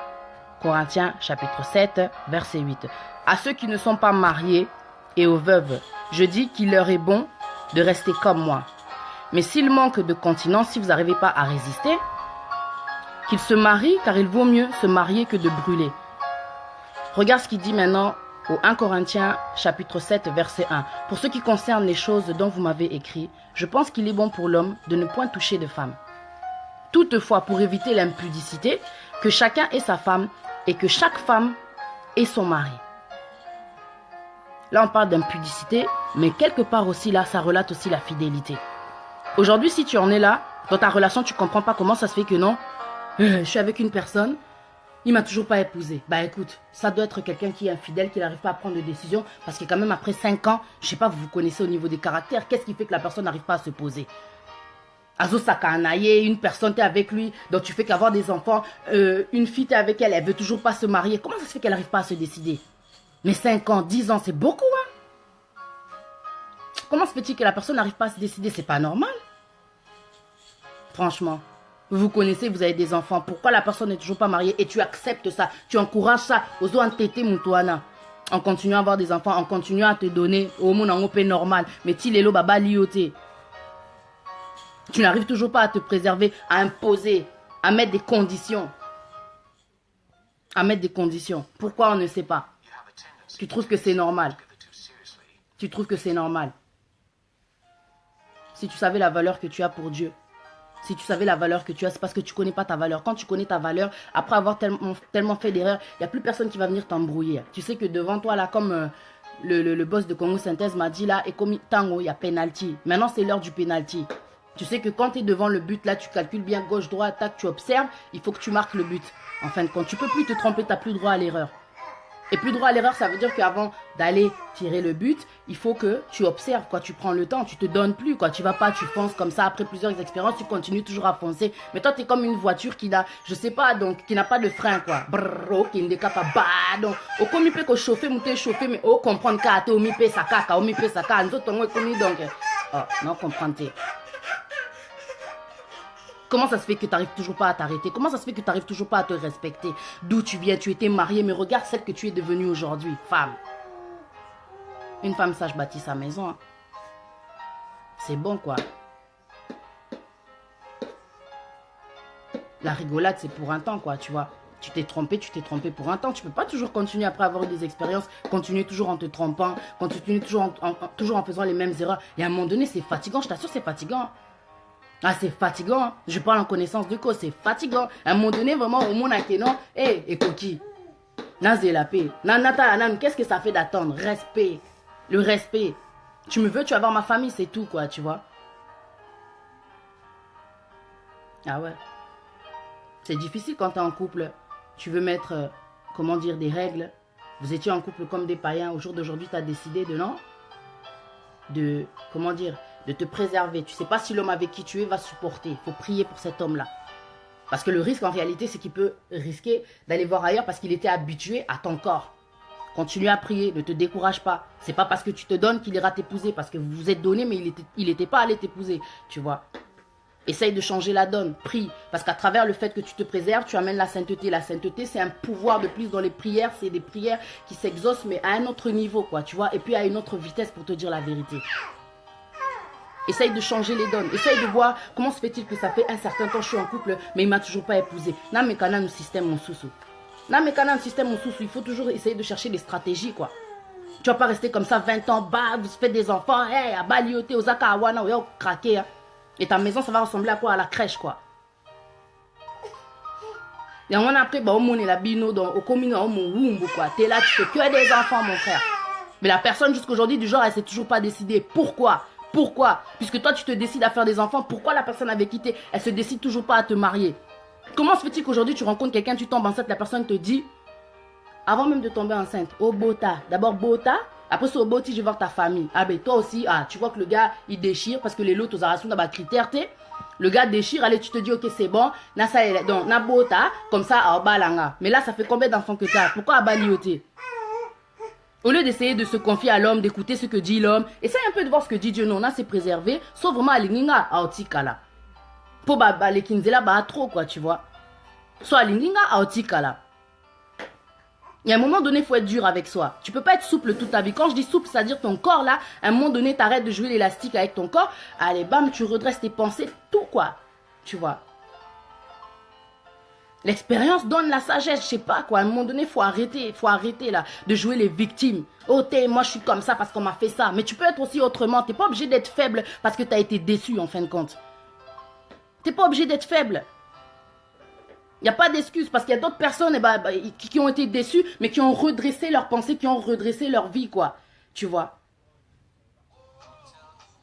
Corinthiens chapitre 7, verset 8. À ceux qui ne sont pas mariés et aux veuves, je dis qu'il leur est bon de rester comme moi. Mais s'ils manquent de continence, si vous n'arrivez pas à résister, qu'ils se marient, car il vaut mieux se marier que de brûler. Regarde ce qu'il dit maintenant au 1 Corinthiens chapitre 7, verset 1. Pour ce qui concerne les choses dont vous m'avez écrit, je pense qu'il est bon pour l'homme de ne point toucher de femme. Toutefois, pour éviter l'impudicité, que chacun ait sa femme et que chaque femme ait son mari. Là, on parle d'impudicité, mais quelque part aussi, là, ça relate aussi la fidélité. Aujourd'hui, si tu en es là, dans ta relation, tu ne comprends pas comment ça se fait que non, je suis avec une personne, il ne m'a toujours pas épousé. Bah écoute, ça doit être quelqu'un qui est infidèle, qui n'arrive pas à prendre de décision, parce que quand même, après 5 ans, je ne sais pas, vous vous connaissez au niveau des caractères, qu'est-ce qui fait que la personne n'arrive pas à se poser? Azo Sakanaye, une personne t'es avec lui, donc tu fais qu'avoir des enfants, une fille t'es avec elle, elle veut toujours pas se marier. Comment ça se fait qu'elle n'arrive pas à se décider? Mais 5 ans, 10 ans, c'est beaucoup, hein? Comment se fait-il que la personne n'arrive pas à se décider? C'est pas normal. Franchement, vous vous connaissez, vous avez des enfants. Pourquoi la personne n'est toujours pas mariée et tu acceptes ça? Tu encourages ça? Ozo antete mutuana. En continuant à avoir des enfants, en continuant à te donner au monde en paix normal. Mais tu les baba lioté. Tu n'arrives toujours pas à te préserver, à imposer, à mettre des conditions. À mettre des conditions. Pourquoi on ne sait pas? Tu trouves que c'est normal? Tu trouves que c'est normal? Si tu savais la valeur que tu as pour Dieu, si tu savais la valeur que tu as, c'est parce que tu ne connais pas ta valeur. Quand tu connais ta valeur, après avoir tellement fait d'erreurs, il n'y a plus personne qui va venir t'embrouiller. Tu sais que devant toi, là, comme le boss de Congo Synthèse m'a dit, là, et comme tango, il y a penalty. Maintenant, c'est l'heure du penalty. Tu sais que quand tu es devant le but, là, tu calcules bien gauche, droite, attaque, tu observes, il faut que tu marques le but. En fin de compte, tu ne peux plus te tromper, tu n'as plus droit à l'erreur. Et plus droit à l'erreur, ça veut dire qu'avant d'aller tirer le but, il faut que tu observes, quoi. Tu prends le temps, tu te donnes plus, quoi. Tu vas pas, tu fonces comme ça. Après plusieurs expériences, tu continues toujours à foncer. Mais toi, tu es comme une voiture qui n'a, je sais pas, donc, qui n'a pas de frein, quoi. Brrr, qui ne décape pas. Donc, au comme il peut que chauffer, monter, chauffer, mais au comprendre qu'à te, au mi peut, ça caca, au mi peut, ça caca. Nous autres, on est commis, donc, oh, non, comprendre. Comment ça se fait que tu n'arrives toujours pas à t'arrêter? Comment ça se fait que tu n'arrives toujours pas à te respecter? D'où tu viens? Tu étais mariée, mais regarde celle que tu es devenue aujourd'hui, femme. Une femme sage bâtit sa maison. Hein. C'est bon, quoi. La rigolade, c'est pour un temps, quoi, tu vois. Tu t'es trompé pour un temps. Tu ne peux pas toujours continuer après avoir eu des expériences, continuer toujours en te trompant, continuer toujours en faisant les mêmes erreurs. Et à un moment donné, c'est fatigant, je t'assure, c'est fatigant. Ah, c'est fatigant. Hein. Je parle en connaissance de cause, c'est fatigant. À un moment donné, vraiment, au monde à Kenon, et Koki, Nazé la paix. Qu'est-ce que ça fait d'attendre? Respect. Le respect. Tu me veux, tu vas voir ma famille, c'est tout, quoi, tu vois. Ah ouais. C'est difficile quand tu es en couple. Tu veux mettre, comment dire, des règles. Vous étiez en couple comme des païens. Au jour d'aujourd'hui, tu as décidé de non. De, comment dire, de te préserver. Tu ne sais pas si l'homme avec qui tu es va supporter. Il faut prier pour cet homme-là. Parce que le risque, en réalité, c'est qu'il peut risquer d'aller voir ailleurs parce qu'il était habitué à ton corps. Continue à prier, ne te décourage pas. C'est pas parce que tu te donnes qu'il ira t'épouser. Parce que vous vous êtes donné, mais il n'était pas allé t'épouser. Tu vois. Essaye de changer la donne. Prie. Parce qu'à travers le fait que tu te préserves, tu amènes la sainteté. La sainteté, c'est un pouvoir de plus dans les prières. C'est des prières qui s'exaucent, mais à un autre niveau, quoi. Tu vois. Et puis à une autre vitesse pour te dire la vérité. Essaye de changer les donnes. Essaye de voir comment se fait-il que ça fait un certain temps que je suis en couple, mais il ne m'a toujours pas épousé. N'a mais quand même système mon sous-sous. N'a mais quand même système mon sous-sous. Il faut toujours essayer de chercher des stratégies, quoi. Tu vas pas rester comme ça 20 ans, bah, vous faites des enfants, hey, à Balioté, aux Akawana, ou craqué. Hein. Et ta maison, ça va ressembler à quoi? À la crèche, quoi. Et on a après, bah, au monde et la bino, au commun, au wumbu, quoi. T'es là, tu fais que des enfants, mon frère. Mais la personne, jusqu'aujourd'hui, du genre, elle s'est toujours pas décidée. Pourquoi? Pourquoi? Puisque toi, tu te décides à faire des enfants, pourquoi la personne avec qui t'es, elle se décide toujours pas à te marier? Comment se fait-il qu'aujourd'hui, tu rencontres quelqu'un, tu tombes enceinte, la personne te dit, avant même de tomber enceinte, oh Bota, d'abord Bota, après ce Boti, je vais voir ta famille. Ah ben toi aussi, ah, tu vois que le gars, il déchire, parce que les lots, aux arations, dans ma critère, le gars déchire, allez, tu te dis, ok, c'est bon, donc, na Bota, comme ça, ah, balanga. Mais là, ça fait combien d'enfants que tu as? Pourquoi à Balioté? Au lieu d'essayer de se confier à l'homme, d'écouter ce que dit l'homme, essaye un peu de voir ce que dit Dieu. Non, on a s'est préservé, sauf vraiment à l'inginga à otikala. Pour les kinzela, bah trop quoi, tu vois. Soit à l'inginga à otikala. Il y a un moment donné, il faut être dur avec soi. Tu peux pas être souple toute ta vie. Quand je dis souple, c'est-à-dire ton corps là, à un moment donné, t'arrêtes de jouer l'élastique avec ton corps. Allez, bam, tu redresses tes pensées, tout quoi. Tu vois. L'expérience donne la sagesse, je sais pas quoi. À un moment donné, il faut arrêter là, de jouer les victimes. Oh, moi je suis comme ça parce qu'on m'a fait ça. Mais tu peux être aussi autrement. Tu n'es pas obligé d'être faible parce que tu as été déçu en fin de compte. Tu n'es pas obligé d'être faible. Il n'y a pas d'excuse parce qu'il y a d'autres personnes qui ont été déçues, mais qui ont redressé leurs pensées, qui ont redressé leur vie, quoi. Tu vois.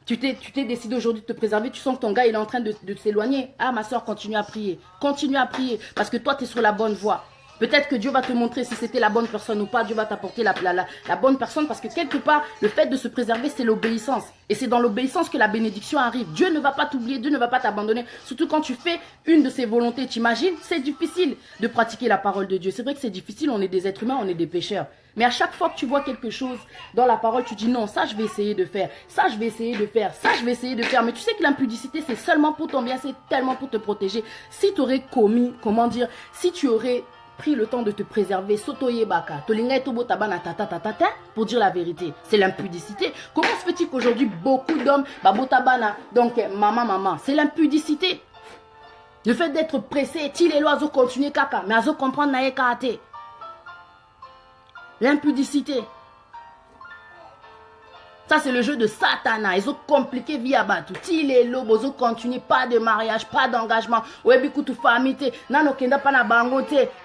Tu t'es décidé aujourd'hui de te préserver, tu sens que ton gars il est en train de s'éloigner. Ah ma soeur, continue à prier. Continue à prier parce que toi tu es sur la bonne voie. Peut-être que Dieu va te montrer si c'était la bonne personne ou pas. Dieu va t'apporter la bonne personne parce que quelque part, le fait de se préserver, c'est l'obéissance. Et c'est dans l'obéissance que la bénédiction arrive. Dieu ne va pas t'oublier, Dieu ne va pas t'abandonner. Surtout quand tu fais une de ses volontés. T'imagines, c'est difficile de pratiquer la parole de Dieu. C'est vrai que c'est difficile, on est des êtres humains, on est des pécheurs. Mais à chaque fois que tu vois quelque chose dans la parole, tu dis non, ça je vais essayer de faire, ça je vais essayer de faire, ça je vais essayer de faire. Mais tu sais que l'impudicité, c'est seulement pour ton bien, c'est tellement pour te protéger. Si tu aurais commis, comment dire, si tu aurais pris le temps de te préserver, sotoye baka, tolinga etobo tabana tata tata pour dire la vérité. C'est l'impudicité. Comment se fait-il qu'aujourd'hui beaucoup d'hommes babotabana, donc maman, c'est l'impudicité. Le fait d'être pressé, il est là à continuer kaka, mais à comprendre nae kate. L'impudicité. Ça, c'est le jeu de Satana. Ils ont compliqué via Batu. Il est là, ils ont continué, pas de mariage, pas d'engagement.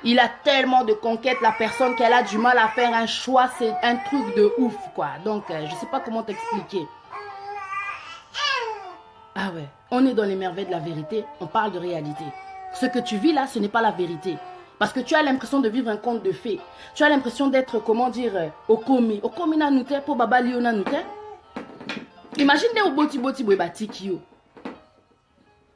Il a tellement de conquêtes, la personne qu'elle a du mal à faire un choix, c'est un truc de ouf, quoi. Donc, je sais pas comment t'expliquer. Ah ouais, on est dans les merveilles de la vérité, on parle de réalité. Ce que tu vis là, ce n'est pas la vérité. Parce que tu as l'impression de vivre un conte de fées. Tu as l'impression d'être, comment dire, Okomi. Okomi na nute, pour baba liyo na nute. Imagine des boti kio.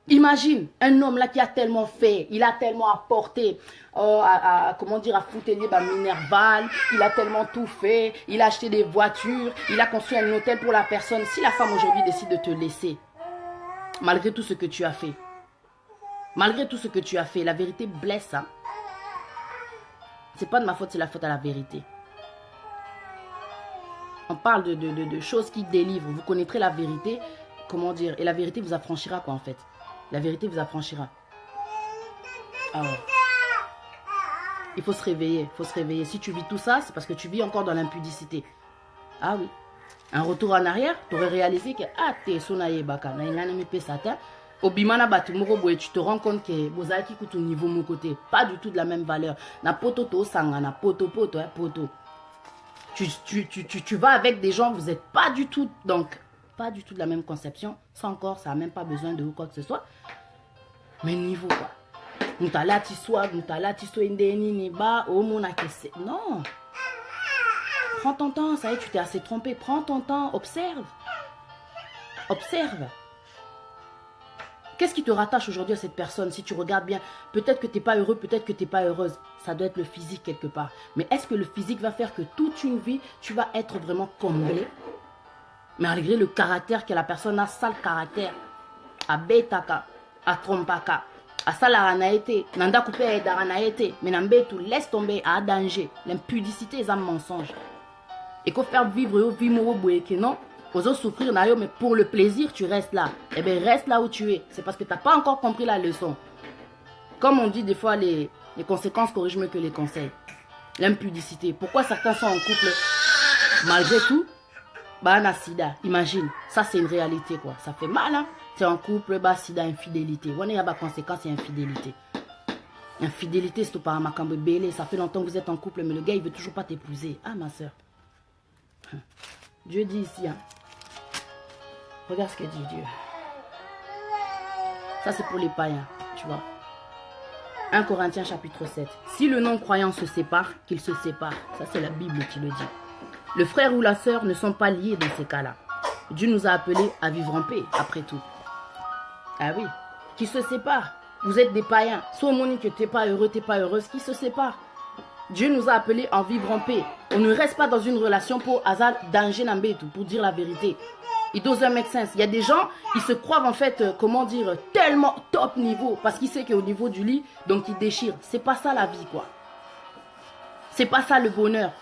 Imagine un homme là qui a tellement fait, il a tellement apporté, comment dire, à Foutelier, Minerval, il a tellement tout fait, il a acheté des voitures, il a construit un hôtel pour la personne. Si la femme aujourd'hui décide de te laisser, malgré tout ce que tu as fait, malgré tout ce que tu as fait, la vérité blesse, hein. C'est pas de ma faute, c'est la faute à la vérité. On parle de choses qui délivrent. Vous connaîtrez la vérité, comment dire, et la vérité vous affranchira, quoi, en fait. La vérité vous affranchira. Ah ouais. Il faut se réveiller, il faut se réveiller. Si tu vis tout ça, c'est parce que tu vis encore dans l'impudicité. Ah oui. Un retour en arrière, tu aurais réalisé que t'es sonaye baka, na ingane me pesata. Obimana batumuro boye, tu te rends compte que bozaki kutu niveau mon côté, pas du tout de la même valeur. Na poto to sanga, na poto hein, poto. Tu vas avec des gens, vous n'êtes pas du tout, donc pas du tout de la même conception. Ça encore, ça n'a même pas besoin de quoi que ce soit. Mais niveau quoi. Moutalati soit, moutalati soit indeni ni ba, oh mon akese. Non. Prends ton temps, ça y est, tu t'es assez trompé. Prends ton temps, observe. Observe. Qu'est-ce qui te rattache aujourd'hui à cette personne? Si tu regardes bien, peut-être que tu n'es pas heureux, peut-être que tu n'es pas heureuse. Ça doit être le physique quelque part. Mais est-ce que le physique va faire que toute une vie, tu vas être vraiment comblé? Malgré le caractère que la personne a, sale caractère. A betaka, a trompaka, a salaranaete, nanda coupé a edaranaete, mais nambetu, laisse tomber, à danger. L'impudicité est un mensonge. Et qu'on faire vivre au vimoro bouéké, non? Osons souffrir, mais pour le plaisir, tu restes là. Eh bien, reste là où tu es. C'est parce que tu n'as pas encore compris la leçon. Comme on dit des fois, les conséquences corrigent mieux que les conseils. L'impudicité. Pourquoi certains sont en couple malgré tout? Bah, on a sida. Imagine. Ça, c'est une réalité, quoi. Ça fait mal, hein. C'est en couple, bah, sida, infidélité. On a des conséquences et infidélité. Infidélité, c'est pas un macambe belé. Ça fait longtemps que vous êtes en couple, mais le gars, il veut toujours pas t'épouser. Ah, ma soeur. Dieu dit ici, hein. Regarde ce que dit Dieu. Ça, c'est pour les païens, tu vois. 1 Corinthiens chapitre 7. Si le non-croyant se sépare, qu'il se sépare. Ça, c'est la Bible qui le dit. Le frère ou la sœur ne sont pas liés dans ces cas-là. Dieu nous a appelés à vivre en paix, après tout. Ah oui. Qui se séparent. Vous êtes des païens. Soit on dit que tu n'es pas heureux, tu n'es pas heureuse. Qui se séparent. Dieu nous a appelés à vivre en paix. On ne reste pas dans une relation pour hasard, danger, tout, pour dire la vérité. It doesn't make sense. Il y a des gens, ils se croient en fait, comment dire, tellement top niveau. Parce qu'ils savent qu'au niveau du lit, donc ils déchirent. C'est pas ça la vie, quoi. C'est pas ça le bonheur.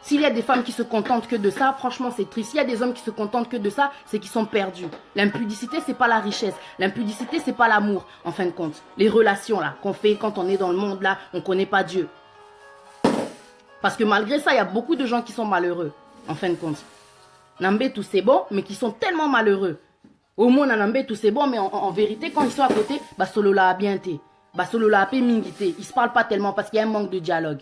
S'il y a des femmes qui se contentent que de ça, franchement, c'est triste. S'il y a des hommes qui se contentent que de ça, c'est qu'ils sont perdus. L'impudicité, c'est pas la richesse. L'impudicité, c'est pas l'amour, en fin de compte. Les relations, là, qu'on fait quand on est dans le monde, là, on connaît pas Dieu. Parce que malgré ça, il y a beaucoup de gens qui sont malheureux, en fin de compte. Nambetu c'est bon, mais qui sont tellement malheureux. Au moins, Nambetu c'est bon, mais en vérité, quand ils sont à côté, bah solo la a bien été. Bah solo la a peu mingité. Ils se parlent pas tellement parce qu'il y a un manque de dialogue.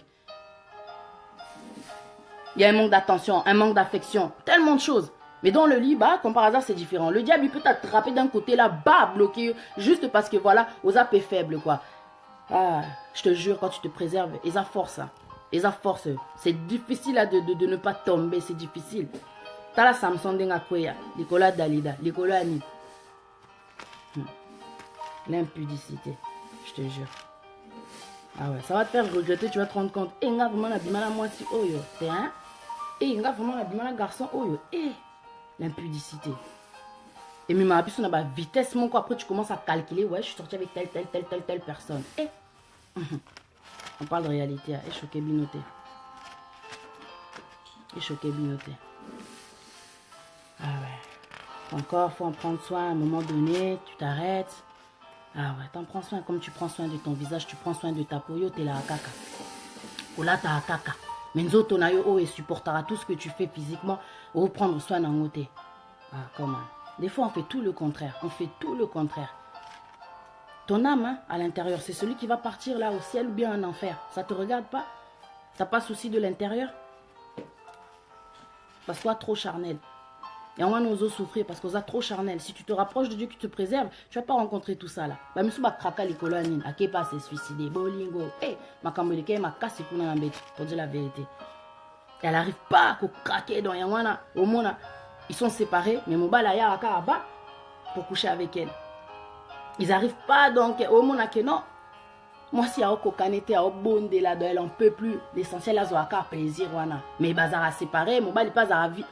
Il y a un manque d'attention, un manque d'affection, tellement de choses. Mais dans le lit, bah, comme par hasard, c'est différent. Le diable, il peut t'attraper d'un côté là, bah, bloqué, juste parce que voilà, aux ap est faible, quoi. Ah, je te jure, quand tu te préserves, ils a force, hein. Ils a force. C'est difficile là, de ne pas tomber, c'est difficile. T'as la Samson Denga Kweya, Nicolas Dalida, Nicolas Ani. L'impudicité, je te jure. Ah ouais, ça va te faire regretter, tu vas te rendre compte. Eh, nga vraiment la bimala moi si oyo, t'es hein? Eh, nga vraiment la bimala garçon oyo, eh, l'impudicité. Et même à on a ma vitesse, mon quoi. Après tu commences à calculer, ouais, je suis sorti avec telle personne. Eh, On parle de réalité. Et choqué binoté. Et choqué binoté. Ah ouais. Encore, faut en prendre soin à un moment donné. Tu t'arrêtes. Ah ouais, t'en prends soin. Comme tu prends soin de ton visage, tu prends soin de ta peau. Yo, t'es là à caca. Ola, t'as à caca. Menzo, ton ayo, et supportera tout ce que tu fais physiquement. Ou prendre soin d'un côté. Ah, comment? Des fois, on fait tout le contraire. On fait tout le contraire. Ton âme, hein, à l'intérieur, c'est celui qui va partir là au ciel ou bien en enfer. Ça te regarde pas? T'as pas souci de l'intérieur? Parce qu'on a trop charnel. Et on va nous souffrir parce qu'on a trop charnel. Si tu te rapproches de Dieu qui te préserve, tu vas pas rencontrer tout ça là. Bah, monsieur va craquer les colonies. À qui pas se suicider? Bolingo. Eh, ma cambolike, ma casse pour dire la vérité. Et elle n'arrive pas à craquer dans Yangwana. Au monde, ils sont séparés, mais mon balaya à bas pour coucher avec elle. Ils n'arrivent pas donc au monde que non. Moi, si à Okokanete, à Obonde, là, elle n'en peut plus. L'essentiel, là, c'est plaisir, wana. Mais bazar séparé, mon bal, pas à la vie,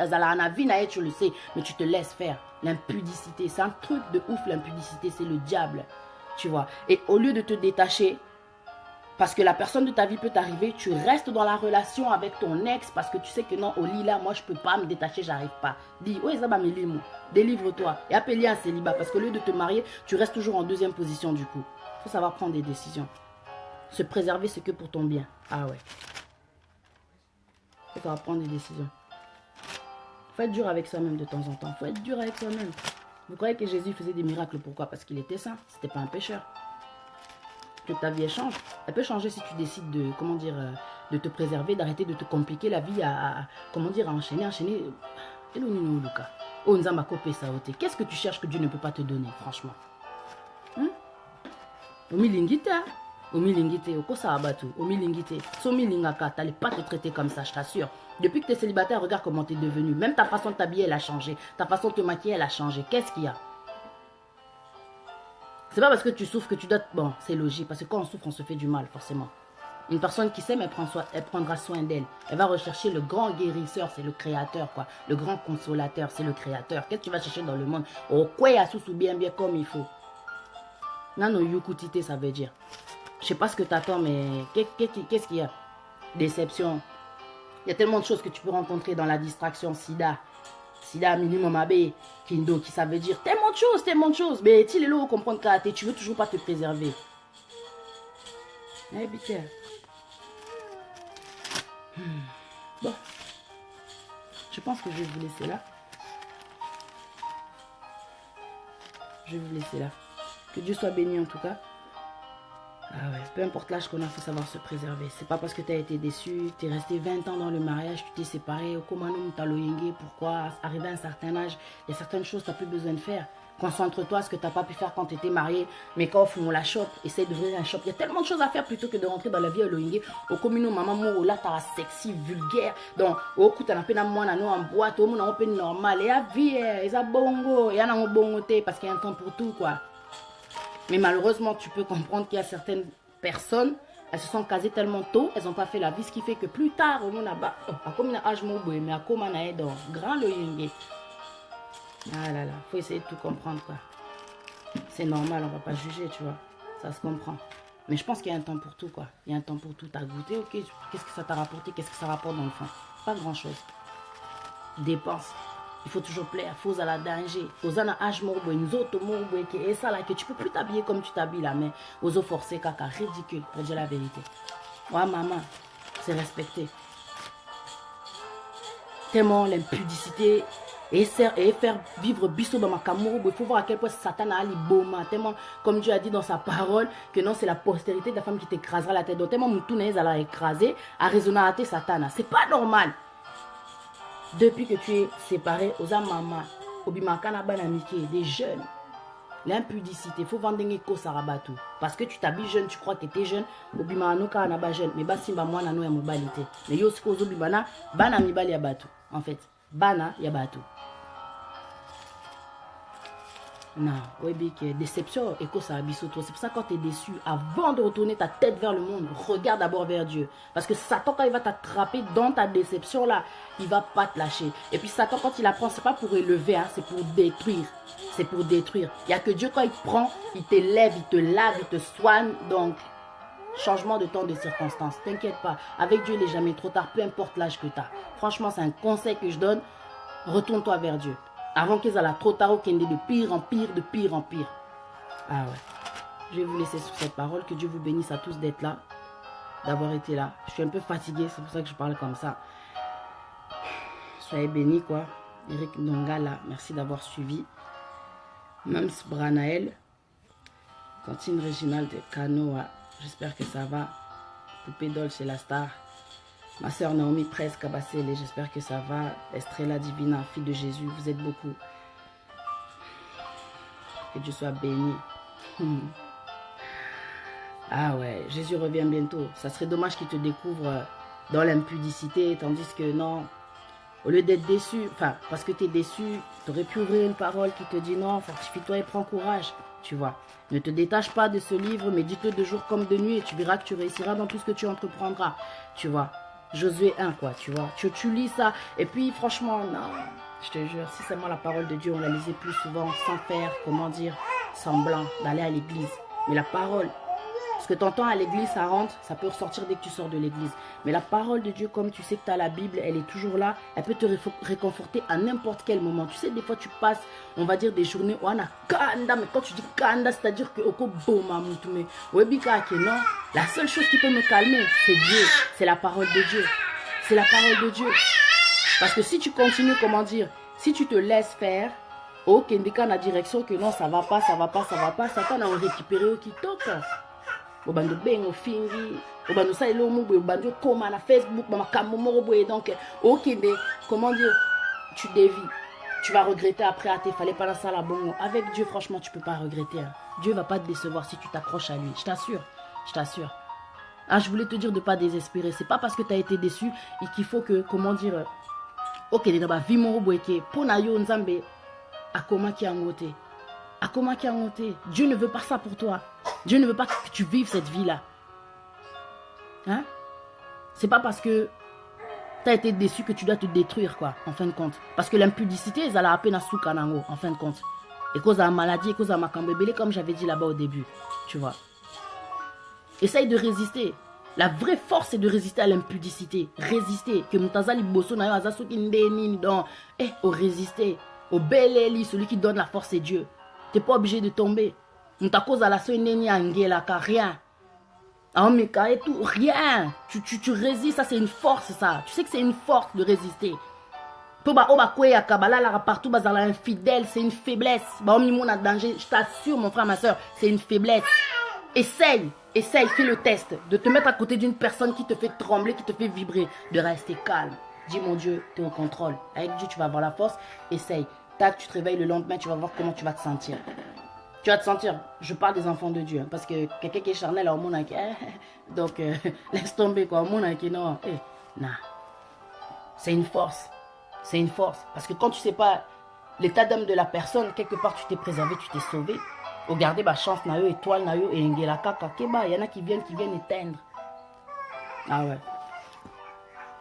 tu le sais, mais tu te laisses faire. L'impudicité, c'est un truc de ouf, l'impudicité, c'est le diable. Tu vois. Et au lieu de te détacher, parce que la personne de ta vie peut t'arriver, tu restes dans la relation avec ton ex parce que tu sais que non, au lit là, moi je peux pas me détacher, j'arrive pas. Dis, oui, ça va me lire, délivre-toi et appelle un célibat parce que au lieu de te marier, tu restes toujours en deuxième position du coup. Il faut savoir prendre des décisions. Se préserver, c'est que pour ton bien. Ah ouais. Il faut savoir prendre des décisions. Il faut être dur avec soi-même de temps en temps. Il faut être dur avec soi-même. Vous croyez que Jésus faisait des miracles? Pourquoi? Parce qu'il était saint. C'était pas un pécheur. Que ta vie change. Elle peut changer si tu décides de, comment dire, de te préserver, d'arrêter de te compliquer la vie comment dire, à enchaîner. Qu'est-ce que tu cherches que Dieu ne peut pas te donner, franchement? Omilingite, omilingite, okosabatu, omilingite. Somilingaka, t'allais pas te traiter comme ça, je t'assure. Depuis que tu es célibataire, regarde comment tu es devenu. Même ta façon de t'habiller, elle a changé. Ta façon de te maquiller, elle a changé. Qu'est-ce qu'il y a? C'est pas parce que tu souffres que tu dois... Bon, c'est logique, parce que quand on souffre, on se fait du mal, forcément. Une personne qui s'aime, elle prendra soin d'elle. Elle va rechercher le grand guérisseur, c'est le créateur, quoi. Le grand consolateur, c'est le créateur. Qu'est-ce que tu vas chercher dans le monde? Oh, quoi, sous bien comme il faut. Nano yukutite, ça veut dire. Je sais pas ce que tu attends, mais qu'est-ce qu'il y a? Déception. Il y a tellement de choses que tu peux rencontrer dans la distraction, sida. Sida minimum abe, kindo, qui ça veut dire tellement de choses. Mais tu les lots comprendre que tu veux toujours pas te préserver. Eh bien. Bon. Je pense que je vais vous laisser là. Je vais vous laisser là. Que Dieu soit béni en tout cas. Ah ouais, peu importe l'âge qu'on a, il faut savoir se préserver. C'est pas parce que tu as été déçu, tu es resté 20 ans dans le mariage, tu t'es séparé, pourquoi, arrivé à un certain âge, il y a certaines choses que tu n'as plus besoin de faire. Concentre-toi à ce que tu n'as pas pu faire quand tu étais marié, mais quand on la shop, essaie d'ouvrir un shop. Il y a tellement de choses à faire plutôt que de rentrer dans la vie à l'oyingue. Au commun, maman, là, tu as sexy, vulgaire. Donc, au coup, tu as un moi, en boîte, au monde, on peut normal. Et à vie, et à bongo, et à un bongo, parce qu'il y a un temps pour tout, quoi. Mais malheureusement, tu peux comprendre qu'il y a certaines personnes, elles se sont casées tellement tôt, elles n'ont pas fait la vie, ce qui fait que plus tard, on a comme un âge mais à comment on a dans grand le yingue. Ah là là, faut essayer de tout comprendre quoi. C'est normal, on va pas juger, tu vois. Ça se comprend. Mais je pense qu'il y a un temps pour tout quoi. Il y a un temps pour tout. T'as goûté, ok. Qu'est-ce que ça t'a rapporté? Qu'est-ce que ça rapporte dans le fond? Pas grand chose. Dépense. Il faut toujours plaire, il faut aller danger. Il faut aller à et ça là que tu peux plus t'habiller comme tu t'habilles là, mais aux forcer caca, ridicule, pour dire la vérité. Ouais maman, c'est respecté. Tellement l'impudicité et faire vivre biso dans ma camour, il faut voir à quel point Satan a l'iboma. Tellement, comme Dieu a dit dans sa parole, que non, c'est la postérité de la femme qui t'écrasera la tête. Donc tellement Moutounez a écrasé, a raisonné à Satan. C'est pas normal. Depuis que tu es séparé, aux maman, des jeunes, l'impudicité, il faut vendre des choses à rabatou. Parce que tu t'habilles jeune, tu crois que tu es jeune, jeune, mais basimba moi na no ya mobilité. Mais yo siko zo bibana, bana mibali ya batu. En fait, bana ya batu. Non, oui, déception et que ça a C'est pour ça que quand tu es déçu, avant de retourner ta tête vers le monde, regarde d'abord vers Dieu. Parce que Satan, quand il va t'attraper dans ta déception là, il va pas te lâcher. Et puis Satan, quand il apprend, c'est pas pour élever, hein, c'est pour détruire. C'est pour détruire. Il n'y a que Dieu, quand il prend, il t'élève, il te lave, il te soigne. Donc, changement de temps, de circonstances. T'inquiète pas, avec Dieu, il n'est jamais trop tard, peu importe l'âge que tu as. Franchement, c'est un conseil que je donne. Retourne-toi vers Dieu. Avant qu'ils aient trop tard, qu'il y ait de pire en pire, de pire en pire. Ah ouais. Je vais vous laisser sur cette parole. Que Dieu vous bénisse à tous d'être là, d'avoir été là. Je suis un peu fatiguée, c'est pour ça que je parle comme ça. Soyez bénis, quoi. Eric Nongala, merci d'avoir suivi. Mams Branael, Cantine Réginal de Canoa, j'espère que ça va. Poupée Doll chez la star. Ma soeur Naomi Presse Kabassele, j'espère que ça va. Estrella Divina, fille de Jésus, vous êtes beaucoup. Que Dieu soit béni. Ah ouais, Jésus revient bientôt. Ça serait dommage qu'il te découvre dans l'impudicité, tandis que non, au lieu d'être déçu, enfin, parce que tu es déçu, tu aurais pu ouvrir une parole qui te dit non, fortifie-toi et prends courage, tu vois. Ne te détache pas de ce livre, mais dis-le de jour comme de nuit et tu verras que tu réussiras dans tout ce que tu entreprendras, tu vois. Josué 1, quoi, tu vois. Tu lis ça, et puis franchement, non, je te jure, si seulement la parole de Dieu, on la lisait plus souvent, sans faire, comment dire, semblant d'aller à l'église. Mais la parole, ce que tu entends à l'église, ça rentre, ça peut ressortir dès que tu sors de l'église. Mais la parole de Dieu, comme tu sais que tu as la Bible, elle est toujours là, elle peut te réconforter à n'importe quel moment. Tu sais, des fois, tu passes, on va dire, des journées où on a kanda, mais quand tu dis kanda, c'est-à-dire que oko boma mutume. Webika ke non, la seule chose qui peut me calmer, c'est Dieu, c'est la parole de Dieu. C'est la parole de Dieu. Parce que si tu continues, comment dire, si tu te laisses faire, ok, indiquant la direction que non, ça va pas, ça va pas, ça va pas, Satan a récupéré au qui toque. Obando bengo fingi, obando sa elo mou, obando koma na Facebook, mama kamomoro boye, donc ok, mais comment dire, tu dévis, tu vas regretter après, ah, fallait pas dans ça la bongo. Avec Dieu, franchement, tu peux pas regretter. Hein. Dieu va pas te décevoir si tu t'accroches à lui, je t'assure, je t'assure. Ah, je voulais te dire de pas désespérer, c'est pas parce que tu as été déçu et qu'il faut que, comment dire, ok, les gars, vie moro boye, pona yo nzambe, akoma ki angote. Akoma ki angote. Dieu ne veut pas ça pour toi. Dieu ne veut pas que tu vives cette vie-là. Hein? C'est pas parce que tu as été déçu que tu dois te détruire, quoi, en fin de compte. Parce que l'impudicité, ils allaient à peine à soukanango, en fin de compte. Et cause à la maladie, et cause à ma kambébélé, comme j'avais dit là-bas au début. Tu vois. Essaye de résister. La vraie force, c'est de résister à l'impudicité. Résister. Que Moutazali Bosso na yo azasoki ndeni dans. Eh, au résister. Au bel Eli, celui qui donne la force, c'est Dieu. Tu n'es pas obligé de tomber. On t'a cause à la soeur neni angela car rien. Et tout, rien. Tu résistes, ça c'est une force, ça. Tu sais que c'est une force de résister. Partout, infidèle, c'est une faiblesse. Danger, je t'assure, mon frère, ma soeur, c'est une faiblesse. Essaye, fais le test de te mettre à côté d'une personne qui te fait trembler, qui te fait vibrer, de rester calme. Dis, mon Dieu, tu es au contrôle. Avec Dieu, tu vas avoir la force. Essaye. Tac, tu te réveilles le lendemain, tu vas voir comment tu vas te sentir. Tu vas te sentir, je parle des enfants de Dieu, hein, parce que quelqu'un qui est charnel, au monde, donc laisse tomber, quoi, au monde, non, nah. C'est une force. C'est une force. Parce que quand tu sais pas l'état d'âme de la personne, quelque part, tu t'es préservé, tu t'es sauvé. Regardez, ma chance, nayo, étoile, nayo, et ngela kaka, keba, il y en a qui viennent éteindre. Ah ouais.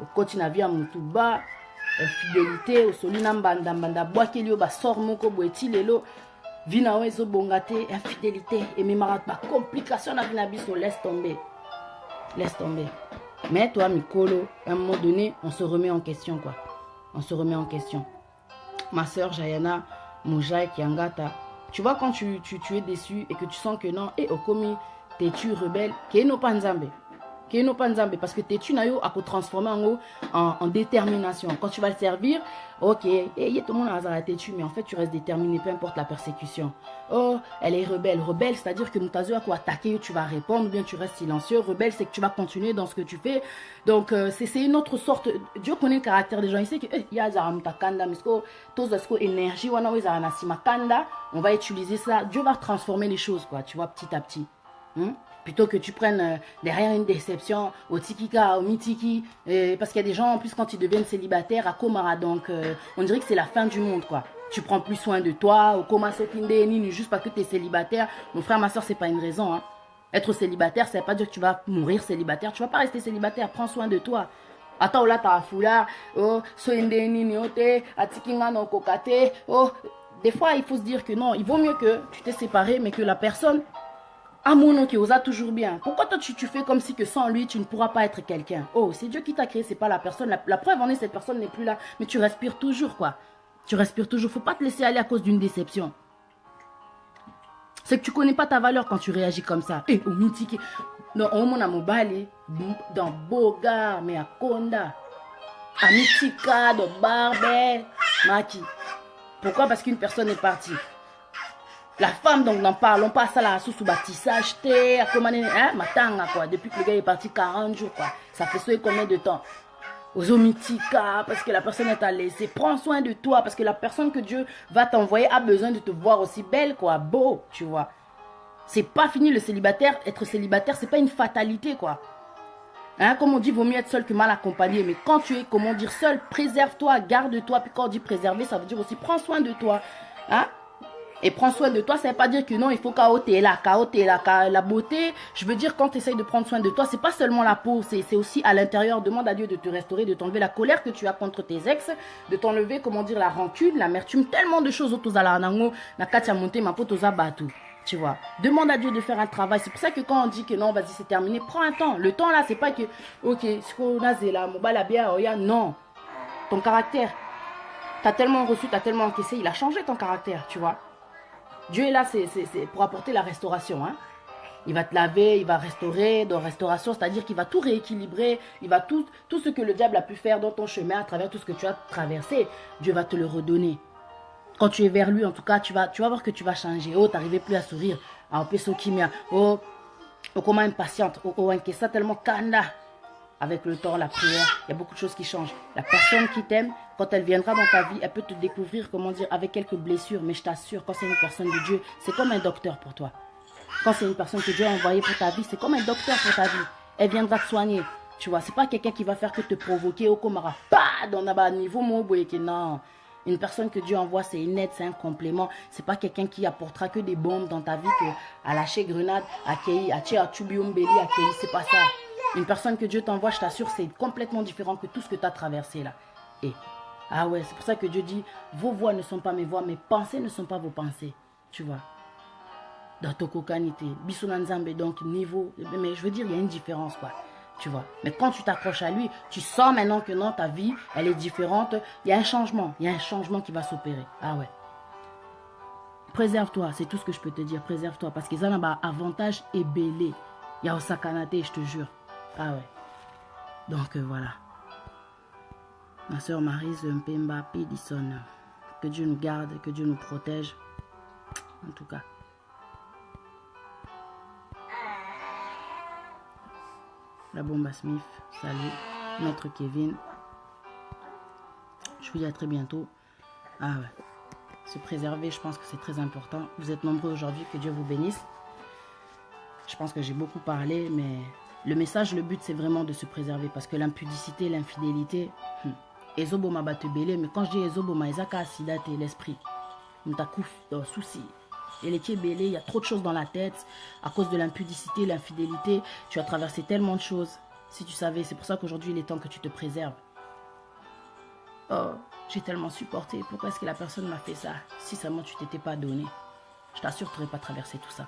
Au quotidien, via Moutouba, fidélité, au solina mbanda, mbanda, boakelio, ba sort moko, boeti, lelo, vina wezo bongate, infidélité, et mes marades, ba complication, na vinabiso, laisse tomber. Laisse tomber. Mais toi, Mikolo, à un moment donné, on se remet en question, quoi. On se remet en question. Ma soeur Jayana, Mojaï, Kiangata, tu vois, quand tu es déçu et que tu sens que non, et Okomi, t'es-tu rebelle, Keno Panzambe. Keno Panzambe, parce que t'es-tu nayo à transformer en détermination. Quand tu vas le servir, ok, et tout le monde a t'es-tu, mais en fait, tu restes déterminé, peu importe la persécution. Oh, elle est rebelle. Rebelle, c'est-à-dire que Moutazo a quoi attaquer, tu vas répondre, ou bien tu restes silencieux. Rebelle, c'est que tu vas continuer dans ce que tu fais. Donc, c'est une autre sorte. Dieu connaît le caractère des gens. Il sait que, il y a Zaramtakanda, mais ce énergie, on va utiliser ça. Dieu va transformer les choses, quoi, tu vois, petit à petit. Plutôt que tu prennes derrière une déception au tikika, au mitiki, parce qu'il y a des gens, en plus, quand ils deviennent célibataires, à Komara, donc on dirait que c'est la fin du monde, quoi. Tu prends plus soin de toi, au Koma Sokinde, juste parce que tu es célibataire. Mon frère, ma soeur, c'est pas une raison, hein. Être célibataire, ça veut pas dire que tu vas mourir célibataire. Tu vas pas rester célibataire, prends soin de toi. Attends, là, t'as un foulard, oh, oh, des fois, il faut se dire que non, il vaut mieux que tu t'es séparé, mais que la personne Amono qui osa toujours bien. Pourquoi toi tu fais comme si que sans lui tu ne pourras pas être quelqu'un? Oh, c'est Dieu qui t'a créé, c'est pas la personne. La preuve en est, cette personne n'est plus là. Mais tu respires toujours quoi. Tu respires toujours. Faut pas te laisser aller à cause d'une déception. C'est que tu connais pas ta valeur quand tu réagis comme ça. Eh, au mythique. Non, on m'a mobile dans Boga, mais à Konda. À Mitika, de Barbe, Maki. Pourquoi? Parce qu'une personne est partie. La femme, donc, n'en parlons pas, ça là, sous bâtissage, à commander, hein, matanga, quoi. Depuis que le gars est parti 40 jours, quoi. Ça fait ça combien de temps? Aux omitika, parce que la personne est à laisser. Prends soin de toi, parce que la personne que Dieu va t'envoyer a besoin de te voir aussi belle, quoi. Beau, tu vois. C'est pas fini le célibataire. Être célibataire, c'est pas une fatalité, quoi. Hein, comme on dit, vaut mieux être seul que mal accompagné. Mais quand tu es, comment dire, seul, préserve-toi, garde-toi. Puis quand on dit préserver, ça veut dire aussi prends soin de toi. Hein? Et prends soin de toi, ça ne veut pas dire que non, il faut caoter là, la beauté. Je veux dire, quand tu essayes de prendre soin de toi, c'est pas seulement la peau, c'est aussi à l'intérieur. Demande à Dieu de te restaurer, de t'enlever la colère que tu as contre tes ex, de t'enlever, comment dire, la rancune, l'amertume, tellement de choses autour de la nango, na katia monter ma pote aux abatou. Tu vois, demande à Dieu de faire un travail. C'est pour ça que quand on dit que non, vas-y, c'est terminé, prends un temps. Le temps là, c'est pas que, ok, ce qu'on a, c'est là, mon bal bien, non. Ton caractère, t'as tellement reçu, t'as tellement encaissé, il a changé ton caractère, tu vois. Dieu est là, c'est pour apporter la restauration. Hein. Il va te laver, il va restaurer. Dans restauration, c'est-à-dire qu'il va tout rééquilibrer. Il va tout ce que le diable a pu faire dans ton chemin, à travers tout ce que tu as traversé, Dieu va te le redonner. Quand tu es vers lui, en tout cas, tu vas voir que tu vas changer. Oh, tu n'arrivais plus à sourire. Oh, comment impatiente. Oh, ça tellement kanda. Avec le temps, la prière, il y a beaucoup de choses qui changent. La personne qui t'aime, quand elle viendra dans ta vie, elle peut te découvrir, comment dire, avec quelques blessures. Mais je t'assure, quand c'est une personne de Dieu, c'est comme un docteur pour toi. Quand c'est une personne que Dieu a envoyée pour ta vie, c'est comme un docteur pour ta vie. Elle viendra te soigner. Tu vois, c'est pas quelqu'un qui va faire que te provoquer au comara. Pas dans un niveau non. Une personne que Dieu envoie, c'est une aide, c'est un complément. C'est pas quelqu'un qui apportera que des bombes dans ta vie, que à lâcher grenade, à Kei, à Tché, à Tchubiombeli, à Kei, c'est pas ça. Une personne que Dieu t'envoie, je t'assure, c'est complètement différent que tout ce que tu as traversé là. Et, ah ouais, c'est pour ça que Dieu dit, vos voix ne sont pas mes voix, mes pensées ne sont pas vos pensées. Tu vois. Dans Tokokanité, Bisonanzambe, donc niveau, mais je veux dire, il y a une différence quoi. Tu vois. Mais quand tu t'accroches à lui, tu sens maintenant que non, ta vie, elle est différente. Il y a un changement. Il y a un changement qui va s'opérer. Ah ouais. Préserve-toi, c'est tout ce que je peux te dire. Préserve-toi. Parce qu'ils ont un avantage et belé. Il y a au Sakanate, je te jure. Ah ouais. Donc voilà. Ma soeur Maryse Mpemba Pédisson. Que Dieu nous garde, que Dieu nous protège. En tout cas. La Bomba Smith, salut. Maître Kevin. Je vous dis à très bientôt. Ah ouais. Se préserver, je pense que c'est très important. Vous êtes nombreux aujourd'hui, que Dieu vous bénisse. Je pense que j'ai beaucoup parlé, mais le message, le but, c'est vraiment de se préserver. Parce que l'impudicité, l'infidélité, Ezoboma va te belé. Mais quand je dis Ezoboma, Ezaka Asida, t'es l'esprit. Mtakouf, souci. Et les pieds belés, il y a trop de choses dans la tête. À cause de l'impudicité, l'infidélité, tu as traversé tellement de choses. Si tu savais, c'est pour ça qu'aujourd'hui, il est temps que tu te préserves. Oh, j'ai tellement supporté. Pourquoi est-ce que la personne m'a fait ça? Si seulement tu t'étais pas donné. Je t'assure, tu n'aurais pas traversé tout ça.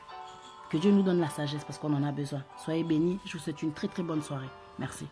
Que Dieu nous donne la sagesse parce qu'on en a besoin. Soyez bénis. Je vous souhaite une très très bonne soirée. Merci.